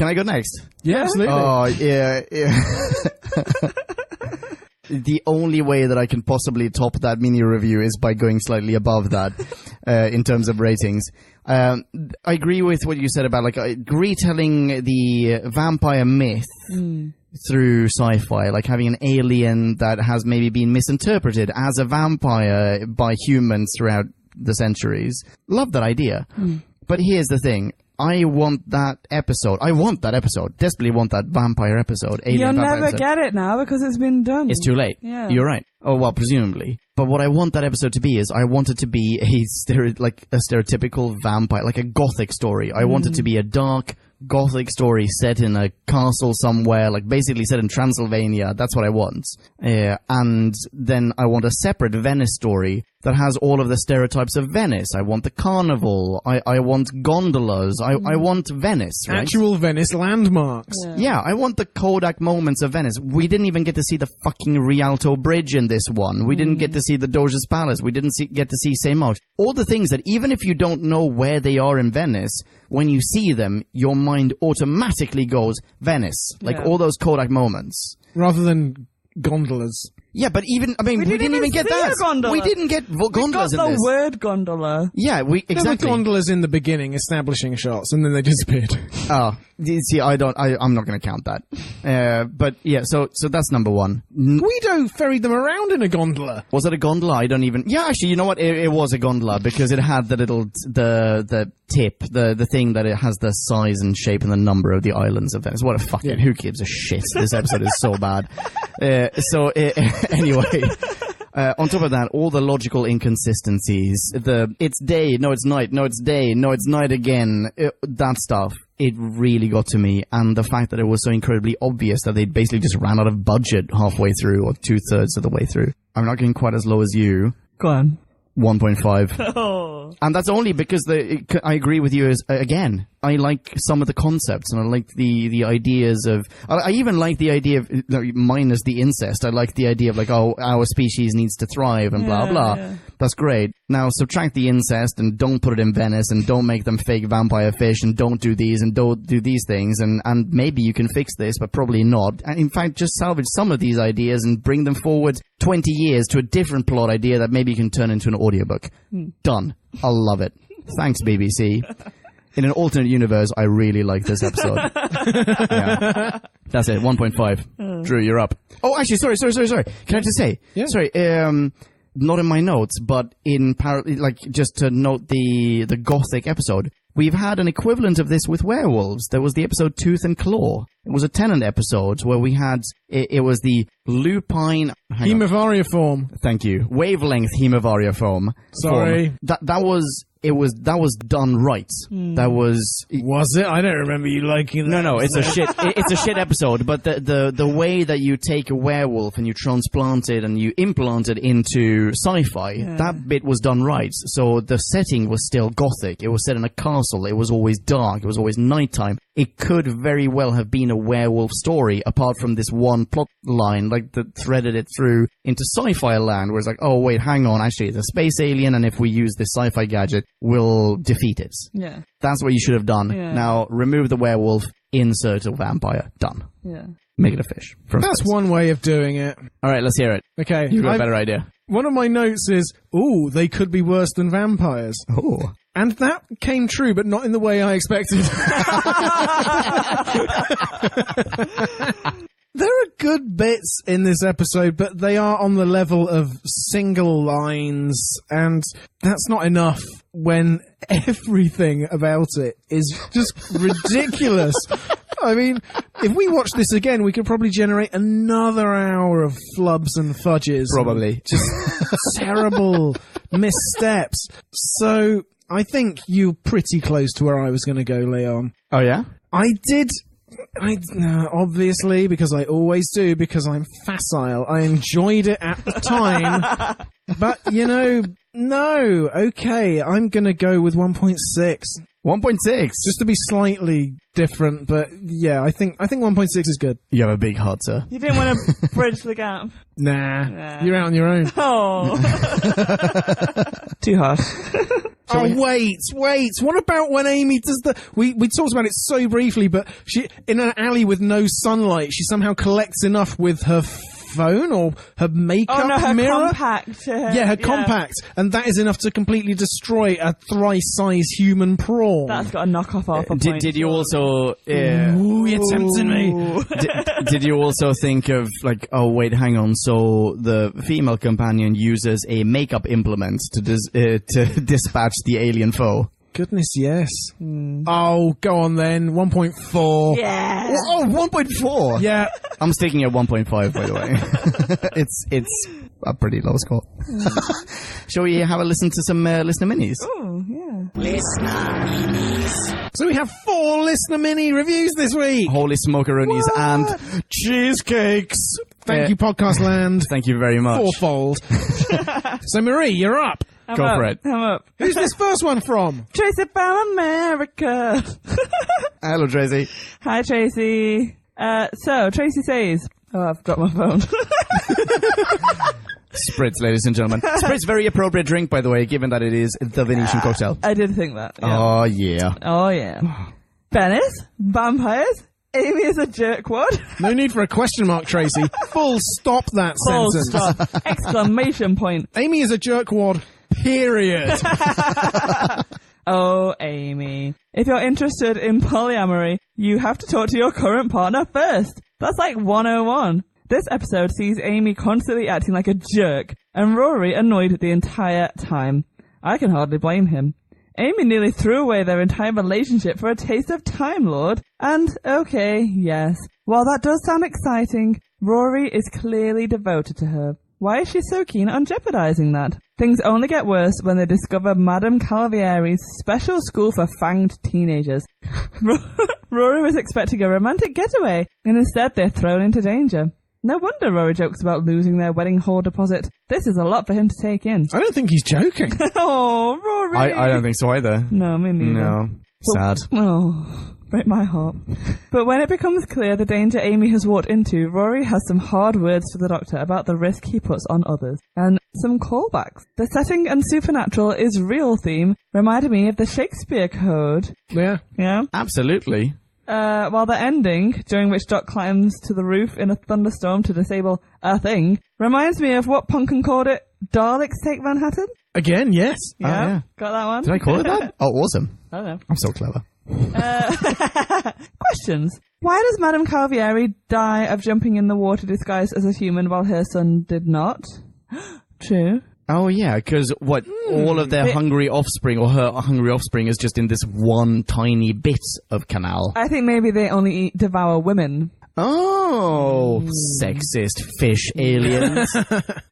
Can I go next? Yeah, absolutely. Oh, yeah. The only way that I can possibly top that mini review is by going slightly above that in terms of ratings. I agree with what you said about retelling the vampire myth through sci-fi, like having an alien that has maybe been misinterpreted as a vampire by humans throughout the centuries. Love that idea. But here's the thing. I want that episode. Desperately want that vampire episode. You'll never get it now because it's been done. It's too late. Yeah. You're right. Oh, well, presumably. But what I want that episode to be is I want it to be a stereotypical vampire, like a gothic story. I want it to be a dark, gothic story set in a castle somewhere, like basically set in Transylvania. That's what I want. And then I want a separate Venice story that has all of the stereotypes of Venice. I want the carnival. I want gondolas. I want Venice, right? Actual Venice landmarks. Yeah, I want the Kodak moments of Venice. We didn't even get to see the fucking Rialto Bridge in this one. We didn't get to see the Doge's Palace. We didn't get to see St. Mark's. All the things that even if you don't know where they are in Venice, when you see them, your mind automatically goes Venice. Like all those Kodak moments. Rather than gondolas. Yeah, but we didn't even get that. We didn't get gondolas in this. We got the word gondola. Yeah, exactly. There were gondolas in the beginning, establishing shots, and then they disappeared. Oh, see, I'm not going to count that. But yeah, so that's number one. Guido ferried them around in a gondola. Was it a gondola? I don't even. Yeah, actually, you know what? It was a gondola because it had the little the tip, the thing that it has the size and shape and the number of the islands of Venice. What a fucking who gives a shit? This episode is so bad. Anyway, on top of that, all the logical inconsistencies, it's day, no it's night, no it's day, no it's night again, that stuff, it really got to me. And the fact that it was so incredibly obvious that they basically just ran out of budget halfway through, or 2/3 of the way through. I'm not getting quite as low as you. Go on. 1.5. Oh. And that's only because I agree with you again. I like some of the concepts, and I like the ideas of... I even like the idea of, minus the incest, I like the idea of our species needs to thrive and blah, blah. Yeah. That's great. Now, subtract the incest and don't put it in Venice and don't make them fake vampire fish and don't do these and don't do these things and maybe you can fix this, but probably not. And in fact, just salvage some of these ideas and bring them forward 20 years to a different plot idea that maybe you can turn into an audiobook. Done. I'll love it. Thanks, BBC. In an alternate universe, I really like this episode. Yeah. That's it, 1.5. Drew, you're up. Oh, actually, sorry. Can I just say? Yeah. Sorry, not in my notes, but just to note the gothic episode. We've had an equivalent of this with werewolves. There was the episode Tooth and Claw. It was a Tennant episode where we had, it was the lupine... Hemivariaform. Thank you. Wavelength hemivariaform. Sorry. That was done right. That was... Was it? I don't remember you liking that. No, it's a shit, it's a shit episode, but the way that you take a werewolf and you transplant it and you implant it into sci-fi, that bit was done right. So the setting was still gothic. It was set in a castle. It was always dark. It was always nighttime. It could very well have been a werewolf story, apart from this one plot line, that threaded it through into sci-fi land, where it's like, oh wait, hang on, actually it's a space alien, and if we use this sci-fi gadget, we'll defeat it. Yeah. That's what you should have done. Yeah. Now, remove the werewolf, insert a vampire. Done. Yeah. Make it a fish. That's space. One way of doing it. Alright, let's hear it. Okay. You've got a better idea. One of my notes is, ooh, they could be worse than vampires. Ooh. And that came true, but not in the way I expected. There are good bits in this episode, but they are on the level of single lines, and that's not enough when everything about it is just ridiculous. I mean, if we watch this again, we could probably generate another hour of flubs and fudges. Probably. Just terrible missteps. So... I think you're pretty close to where I was going to go, Leon. Oh, yeah? Obviously, because I always do, because I'm facile. I enjoyed it at the time. But, no. Okay, I'm going to go with 1.6. 1.6? Just to be slightly different, but yeah, I think 1.6 is good. You have a big heart, sir. You didn't want to bridge the gap. Nah, you're out on your own. Oh. Too harsh. wait. What about when Amy does we talked about it so briefly, but she, in an alley with no sunlight, she somehow collects enough with her phone or her makeup her mirror. compact. Her compact. And that is enough to completely destroy a thrice-sized human prawn. That's got a knockoff off a point. Did you also... Ooh, you're tempting me. Did you also think of, like, oh, wait, hang on, so the female companion uses a makeup implement to dispatch the alien foe? Goodness, yes. Oh, go on then. 1.4. Yeah. Oh, 1.4? Yeah. I'm sticking at 1.5, by the way. It's a pretty low score. Shall we have a listen to some listener minis? Oh, yeah. Listener minis. So we have 4 listener mini reviews this week. Holy smokeroonies and cheesecakes. Thank you, Podcast Land. Thank you very much. Fourfold. So, Marie, you're up. I'm Go up. for it. I'm up. Who's this first one from? Tracy from America. Hello, Tracy. Hi, Tracy. So, Tracy says... Oh, I've got my phone. Spritz, ladies and gentlemen. Spritz, very appropriate drink, by the way, given that it is the Venetian cocktail. I did think that. Yeah. Oh, yeah. Oh, yeah. Venice? Vampires? Amy is a jerkwad? No need for a question mark, Tracy. Full stop that Full sentence. stop. Exclamation point. Amy is a jerkwad, period. Oh, Amy. If you're interested in polyamory, you have to talk to your current partner first. That's like 101. This episode sees Amy constantly acting like a jerk, and Rory annoyed the entire time. I can hardly blame him. Amy nearly threw away their entire relationship for a taste of Time Lord, and okay, yes. While that does sound exciting, Rory is clearly devoted to her. Why is she so keen on jeopardizing that? Things only get worse when they discover Madame Calvieri's special school for fanged teenagers. Rory was expecting a romantic getaway, and instead they're thrown into danger. No wonder Rory jokes about losing their wedding hall deposit. This is a lot for him to take in. I don't think he's joking. Oh, Rory! I don't think so either. No, me neither. No. Sad. Oh, break my heart. But when it becomes clear the danger Amy has walked into, Rory has some hard words for the Doctor about the risk he puts on others. And some callbacks. The setting and supernatural is real theme reminded me of the Shakespeare Code. Yeah. Yeah? Absolutely. While the ending, during which Doc climbs to the roof in a thunderstorm to disable a thing, reminds me of what Punkin called it, Daleks Take Manhattan? Again, yes. Yeah, yeah. Got that one? Did I call it that? Oh, awesome. I don't know. I'm so clever. Questions. Why does Madame Calvieri die of jumping in the water disguised as a human while her son did not? True. Oh, yeah, because all of their hungry offspring, or her hungry offspring, is just in this one tiny bit of canal. I think maybe they only devour women. Oh, sexist fish aliens.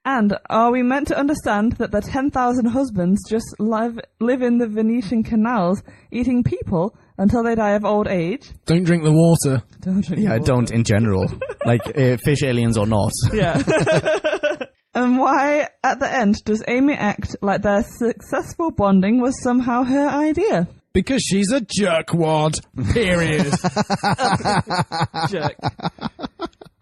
And are we meant to understand that the 10,000 husbands just live in the Venetian canals eating people until they die of old age? Don't drink the water. Don't drink Yeah, water. don't in general. Like, fish aliens or not. Yeah. And why, at the end, does Amy act like their successful bonding was somehow her idea? Because she's a jerkwad, period. Jerk.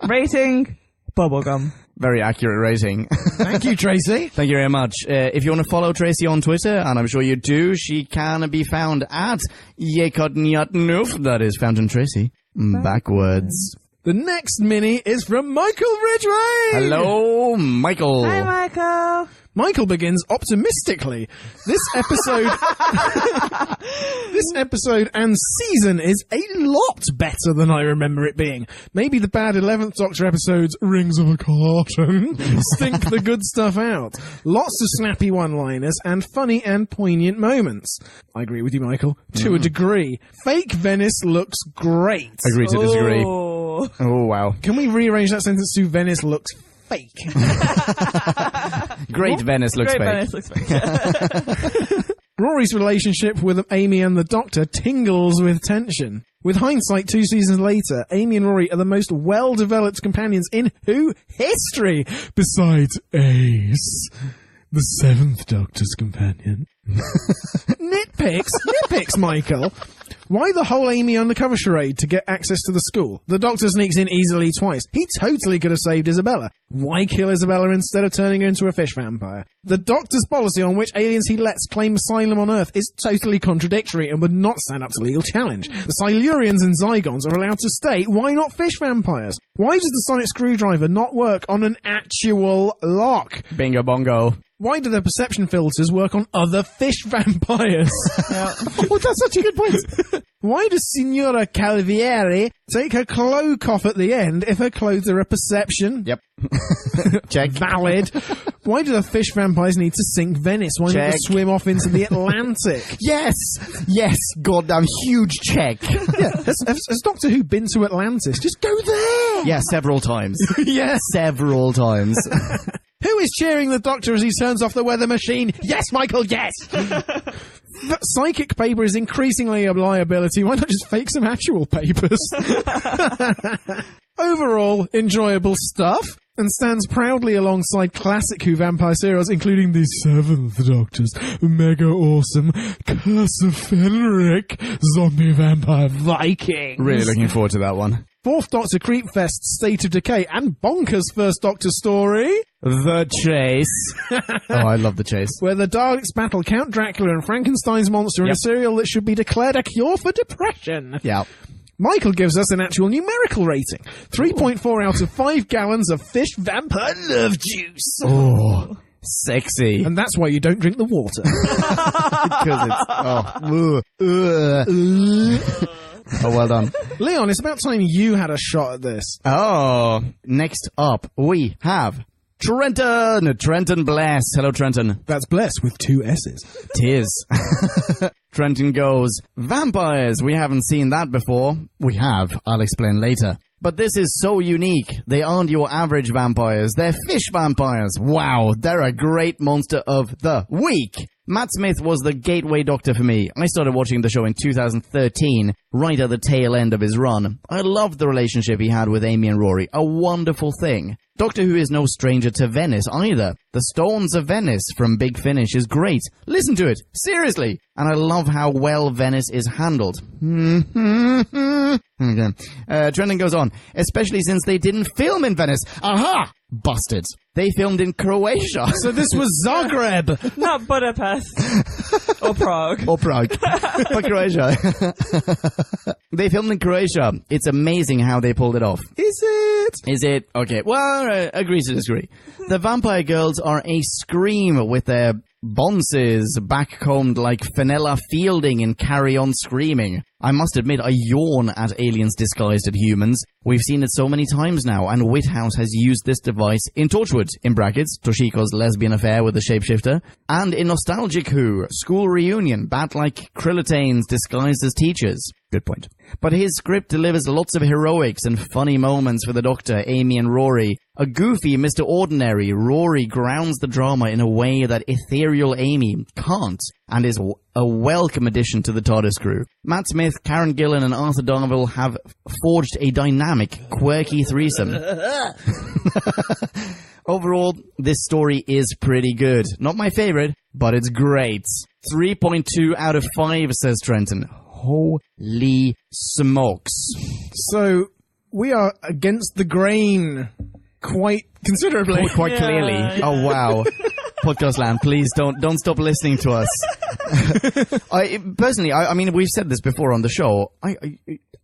Rating, bubblegum. Very accurate rating. Thank you, Tracy. Thank you very much. If you want to follow Tracy on Twitter, and I'm sure you do, she can be found at Yekotnyatnoof. That is Fountain Tracy. Backwards. The next mini is from Michael Ridgway. Hello, Michael. Hi, Michael. Michael begins optimistically. This episode and season is a lot better than I remember it being. Maybe the bad 11th Doctor episodes, Rings of a Carton, stink the good stuff out. Lots of snappy one-liners and funny and poignant moments. I agree with you, Michael, to a degree. Fake Venice looks great. Agree to disagree. Oh. Oh, wow. Can we rearrange that sentence to Venice looks fake? Great Venice looks Great fake. Venice looks fake. Rory's relationship with Amy and the Doctor tingles with tension. With hindsight 2 seasons later, Amy and Rory are the most well-developed companions in Who history, besides Ace, the 7th Doctor's companion. Nitpicks, Michael. Why the whole Amy undercover charade to get access to the school? The Doctor sneaks in easily twice. He totally could have saved Isabella. Why kill Isabella instead of turning her into a fish vampire? The Doctor's policy on which aliens he lets claim asylum on Earth is totally contradictory and would not stand up to legal challenge. The Silurians and Zygons are allowed to stay. Why not fish vampires? Why does the sonic screwdriver not work on an actual lock? Bingo bongo. Why do the perception filters work on other fish vampires? Oh, that's such a good point. Why does Signora Calvieri take her cloak off at the end if her clothes are a perception? Yep. Check. Valid. Why do the fish vampires need to sink Venice? Why not just swim off into the Atlantic? Yes! Yes! Goddamn huge check! Yeah. Has Doctor Who been to Atlantis? Just go there! Yeah, several times. Yes. Several times. Who is cheering the Doctor as he turns off the weather machine? Yes, Michael, yes! That psychic paper is increasingly a liability. Why not just fake some actual papers? Overall, enjoyable stuff, and stands proudly alongside classic Who vampire serials, including the Seventh Doctor's mega awesome Curse of Fenric, Zombie Vampire Vikings. Really looking forward to that one. Fourth Doctor Creepfest, State of Decay, and Bonkers First Doctor story, The Chase. Oh, I love The Chase. where the Daleks battle Count Dracula and Frankenstein's monster in a serial that should be declared a cure for depression. Yeah. Michael gives us an actual numerical rating. 3.4 out of 5 gallons of fish vampire love juice. Oh, sexy. And that's why you don't drink the water. Because it's... Oh, well done. Leon, it's about time you had a shot at this. Oh, next up, we have Trenton. Trenton Bless. Hello, Trenton. That's Bless with 2 S's. Tis. Trenton goes, vampires. We haven't seen that before. We have. I'll explain later. But this is so unique. They aren't your average vampires. They're fish vampires. Wow, they're a great monster of the week. Matt Smith was the gateway doctor for me. I started watching the show in 2013, right at the tail end of his run. I loved the relationship he had with Amy and Rory. A wonderful thing. Doctor Who is no stranger to Venice either. The Stones of Venice from Big Finish is great. Listen to it. Seriously. And I love how well Venice is handled. Okay. Trenton goes on. Especially since they didn't film in Venice. Aha! Busted. They filmed in Croatia. So this was Zagreb. Not Budapest. Or Prague. Or Prague. But Croatia. They filmed in Croatia. It's amazing how they pulled it off. Is it? Is it? Okay. Well, agree to disagree. The vampire girls are a scream with their bonces backcombed like Fenella Fielding in Carry On Screaming. I must admit, I yawn at aliens disguised as humans. We've seen it so many times now, and Whithouse has used this device in Torchwood, in brackets, Toshiko's lesbian affair with the shapeshifter, and in Nostalgic Who, School Reunion, bat-like Krillitanes disguised as teachers. Good point. But his script delivers lots of heroics and funny moments for the Doctor, Amy and Rory. A goofy Mr. Ordinary, Rory grounds the drama in a way that ethereal Amy can't, and is a welcome addition to the TARDIS crew. Matt Smith, Karen Gillan, and Arthur Darvill have forged a dynamic, quirky threesome. Overall, this story is pretty good. Not my favorite, but it's great. 3.2 out of 5, says Trenton. Holy smokes. So, we are against the grain quite considerably. Quite clearly. Yeah. Oh, wow. Podcast land, please don't stop listening to us. Personally, I mean, we've said this before on the show.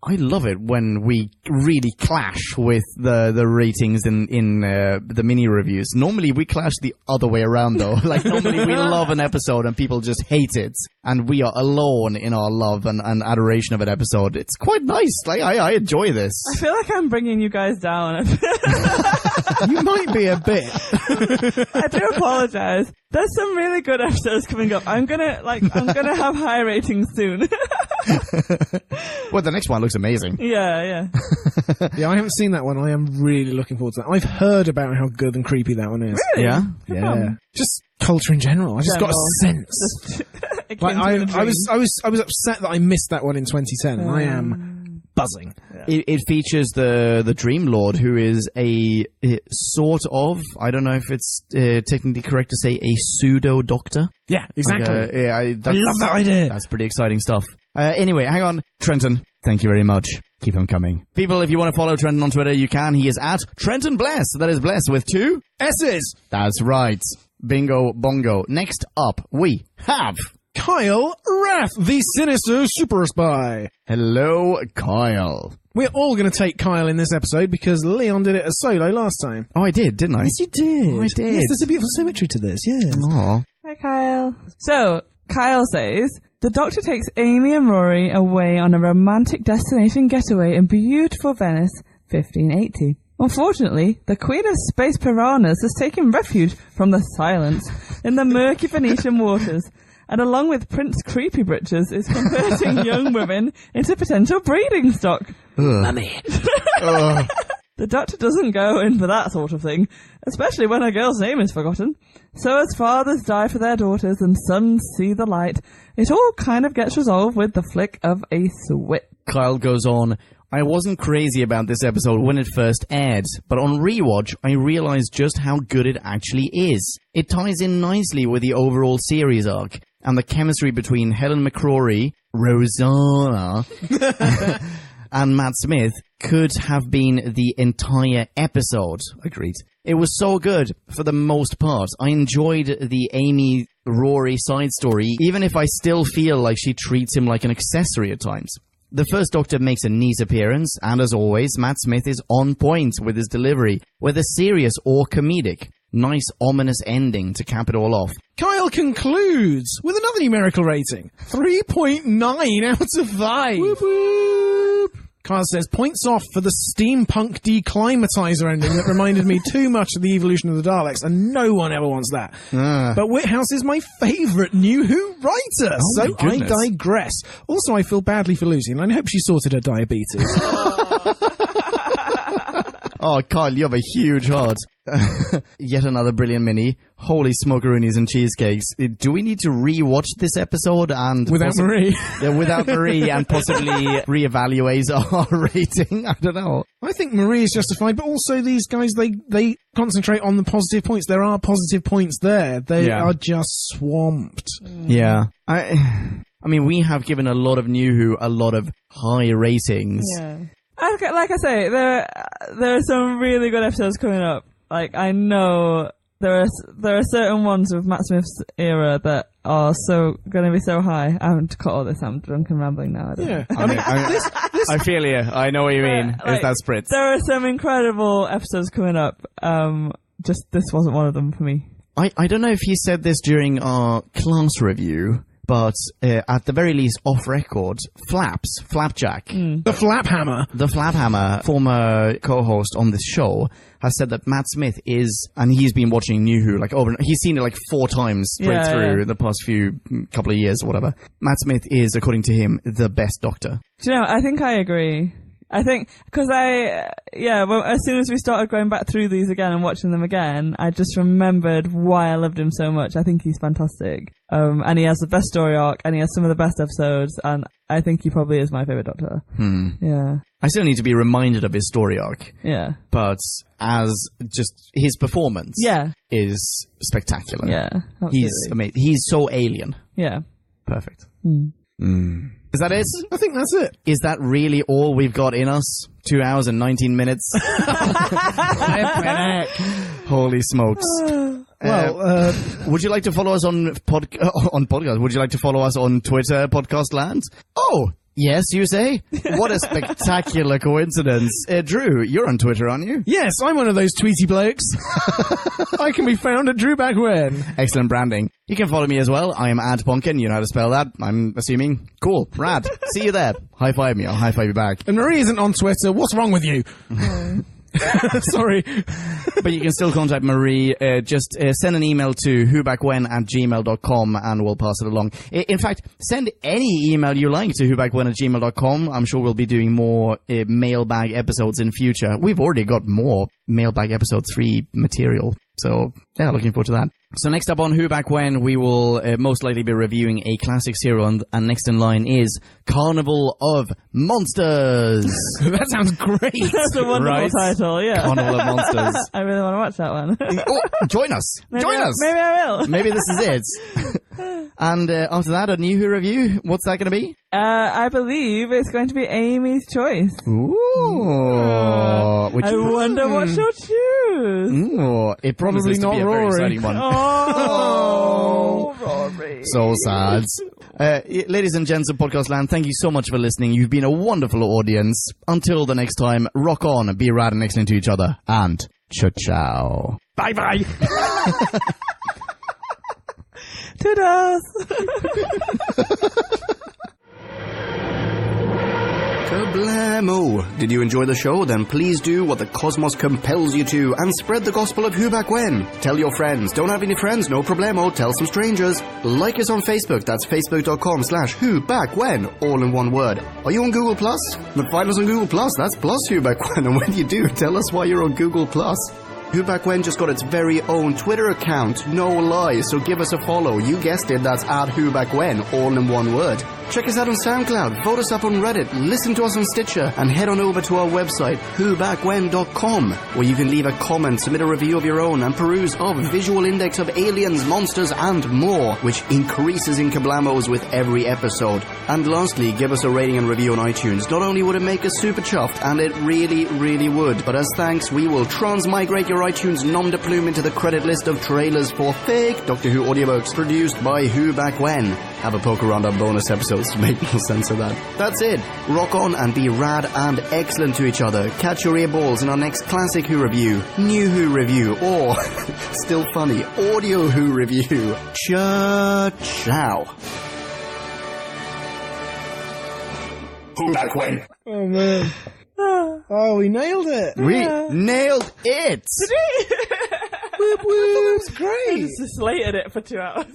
I love it when we really clash with the ratings in the mini reviews. Normally we clash the other way around though. Like normally we love an episode and people just hate it, and we are alone in our love and adoration of an episode. It's quite nice. Like I enjoy this. I feel like I'm bringing you guys down. You might be a bit. I do apologize. There's some really good episodes coming up. I'm gonna have high ratings soon. Well, the next one looks amazing. Yeah. Yeah, I haven't seen that one. I am really looking forward to that. I've heard about how good and creepy that one is. Really? Yeah? Yeah. Just culture in general. I just got a sense. It Like came to me in a dream. I was upset that I missed that one in 2010. And I am buzzing. It features the Dream Lord, who is a sort of, I don't know if it's technically correct to say, a pseudo doctor. Yeah, exactly. I I love that idea. That's pretty exciting stuff. Anyway, hang on. Trenton, thank you very much. Keep them coming. People, if you want to follow Trenton on Twitter, you can. He is at Trenton Bless. That is Bless with 2 S's. That's right. Bingo bongo. Next up, we have Kyle Rath, the sinister super spy. Hello, Kyle. We're all going to take Kyle in this episode because Leon did it as solo last time. Oh, I did, didn't I? Yes, you did. Oh, I did. Yes, there's a beautiful symmetry to this, yes. Aw. Hi, Kyle. So, Kyle says, the Doctor takes Amy and Rory away on a romantic destination getaway in beautiful Venice, 1580. Unfortunately, the Queen of Space Piranhas has taken refuge from the silence in the murky Venetian waters, and along with Prince Creepy Britches is converting young women into potential breeding stock. Mummy. The Doctor doesn't go in for that sort of thing, especially when a girl's name is forgotten. So as fathers die for their daughters and sons see the light, it all kind of gets resolved with the flick of a switch. Kyle goes on, I wasn't crazy about this episode when it first aired, but on rewatch, I realized just how good it actually is. It ties in nicely with the overall series arc, and the chemistry between Helen McCrory, Rosanna, and Matt Smith could have been the entire episode. Agreed. It was so good for the most part. I enjoyed the Amy Rory side story, even if I still feel like she treats him like an accessory at times. The First Doctor makes a neat appearance, and as always, Matt Smith is on point with his delivery, whether serious or comedic. Nice, ominous ending to cap it all off. Kyle concludes with another numerical rating. 3.9 out of 5. Whoop, whoop. Kyle says, points off for the steampunk declimatizer ending that reminded me too much of the evolution of the Daleks, and no one ever wants that. But Whithouse is my favourite New Who writer, so I digress. Also, I feel badly for Lucy, and I hope she sorted her diabetes. Oh, Kyle, you have a huge heart. Yet another brilliant mini. Holy smokeroonies and cheesecakes. Do we need to re-watch this episode and... Without Marie. Without Marie and possibly re-evaluate our rating? I don't know. I think Marie is justified, but also these guys, they concentrate on the positive points. There are positive points there. They are just swamped. Yeah. I mean, we have given a lot of New Who a lot of high ratings. Yeah. Like I say, there are some really good episodes coming up. Like, I know there are certain ones with Matt Smith's era that are so going to be so high. I haven't cut all this. I'm drunk and rambling now. I feel you. I know what you mean. It's that spritz. There are some incredible episodes coming up. Just this wasn't one of them for me. I don't know if he said this during our class review, but at the very least, off record, Flapjack. The Flaphammer, former co-host on this show, has said that Matt Smith is, and he's been watching New Who like over, he's seen it like 4 times straight through the past couple of years or whatever. Matt Smith is, according to him, the best Doctor. Do you know, I think I agree. I think, because as soon as we started going back through these again and watching them again, I just remembered why I loved him so much. I think he's fantastic. And he has the best story arc, and he has some of the best episodes, and I think he probably is my favourite Doctor. Yeah. I still need to be reminded of his story arc. Yeah. But as just his performance is spectacular. Yeah. Absolutely. He's amazing. He's so alien. Yeah. Perfect. Is that it? I think that's it. Is that really all we've got in us? 2 hours and 19 minutes? Holy smokes. Would you like to follow us on podcast? Would you like to follow us on Twitter, Podcast Land? Oh, yes, you say? What a spectacular coincidence. Drew, you're on Twitter, aren't you? Yes, I'm one of those tweety blokes. I can be found at Drew Back When. Excellent branding. You can follow me as well. I am @Ponkin. You know how to spell that, I'm assuming. Cool. Rad. See you there. High five me. I'll high five you back. And Marie isn't on Twitter. What's wrong with you? Sorry. But you can still contact Marie. Just send an email to whobackwhen@gmail.com and we'll pass it along. In fact, send any email you like to whobackwhen@gmail.com. I'm sure we'll be doing more mailbag episodes in future. We've already got more mailbag episode 3 material. So, yeah, looking forward to that. So next up on Who Back When, we will most likely be reviewing a classic serial, and next in line is Carnival of Monsters. That sounds great. That's a wonderful title, yeah. Carnival of Monsters. I really want to watch that one. Join us. Join us. Maybe I will. Maybe this is it. And after that, a New Who review. What's that going to be? I believe it's going to be Amy's choice. Ooh. I wonder what she'll choose. Ooh. It promises to be a very exciting one. Oh, Rory. So sad. Ladies and gents of Podcast Land, thank you so much for listening. You've been a wonderful audience. Until the next time, rock on, be rad and excellent to each other, and ciao. Bye-bye. Toodles. Kablamo! Did you enjoy the show? Then please do what the cosmos compels you to and spread the gospel of Who Back When. Tell your friends. Don't have any friends? No problemo. Tell some strangers. Like us on Facebook. That's facebook.com/Who Back When. All in one word. Are you on Google Plus? Then find us on Google Plus. That's plus Who Back When. And when you do, tell us why you're on Google Plus. Who Back When just got its very own Twitter account, no lie, so give us a follow. You guessed it, that's @WhoBackWhen, all in one word. Check us out on SoundCloud, vote us up on Reddit, listen to us on Stitcher, and head on over to our website, whobackwhen.com, where you can leave a comment, submit a review of your own, and peruse our visual index of aliens, monsters, and more, which increases in kablamos with every episode. And lastly, give us a rating and review on iTunes. Not only would it make us super chuffed, and it really, really would, but as thanks, we will transmigrate your iTunes nom de plume into the credit list of trailers for fake Doctor Who audiobooks produced by Who Back When. Have a poke around our bonus episodes to make more sense of that. That's it. Rock on and be rad and excellent to each other. Catch your earballs in our next classic Who review, New Who review, or, still funny, Audio Who review. Ciao. Who Back When? Oh, man. Oh, we nailed it. We nailed it. Did we? Whoop, whoop. That was great. I just slated it for 2 hours.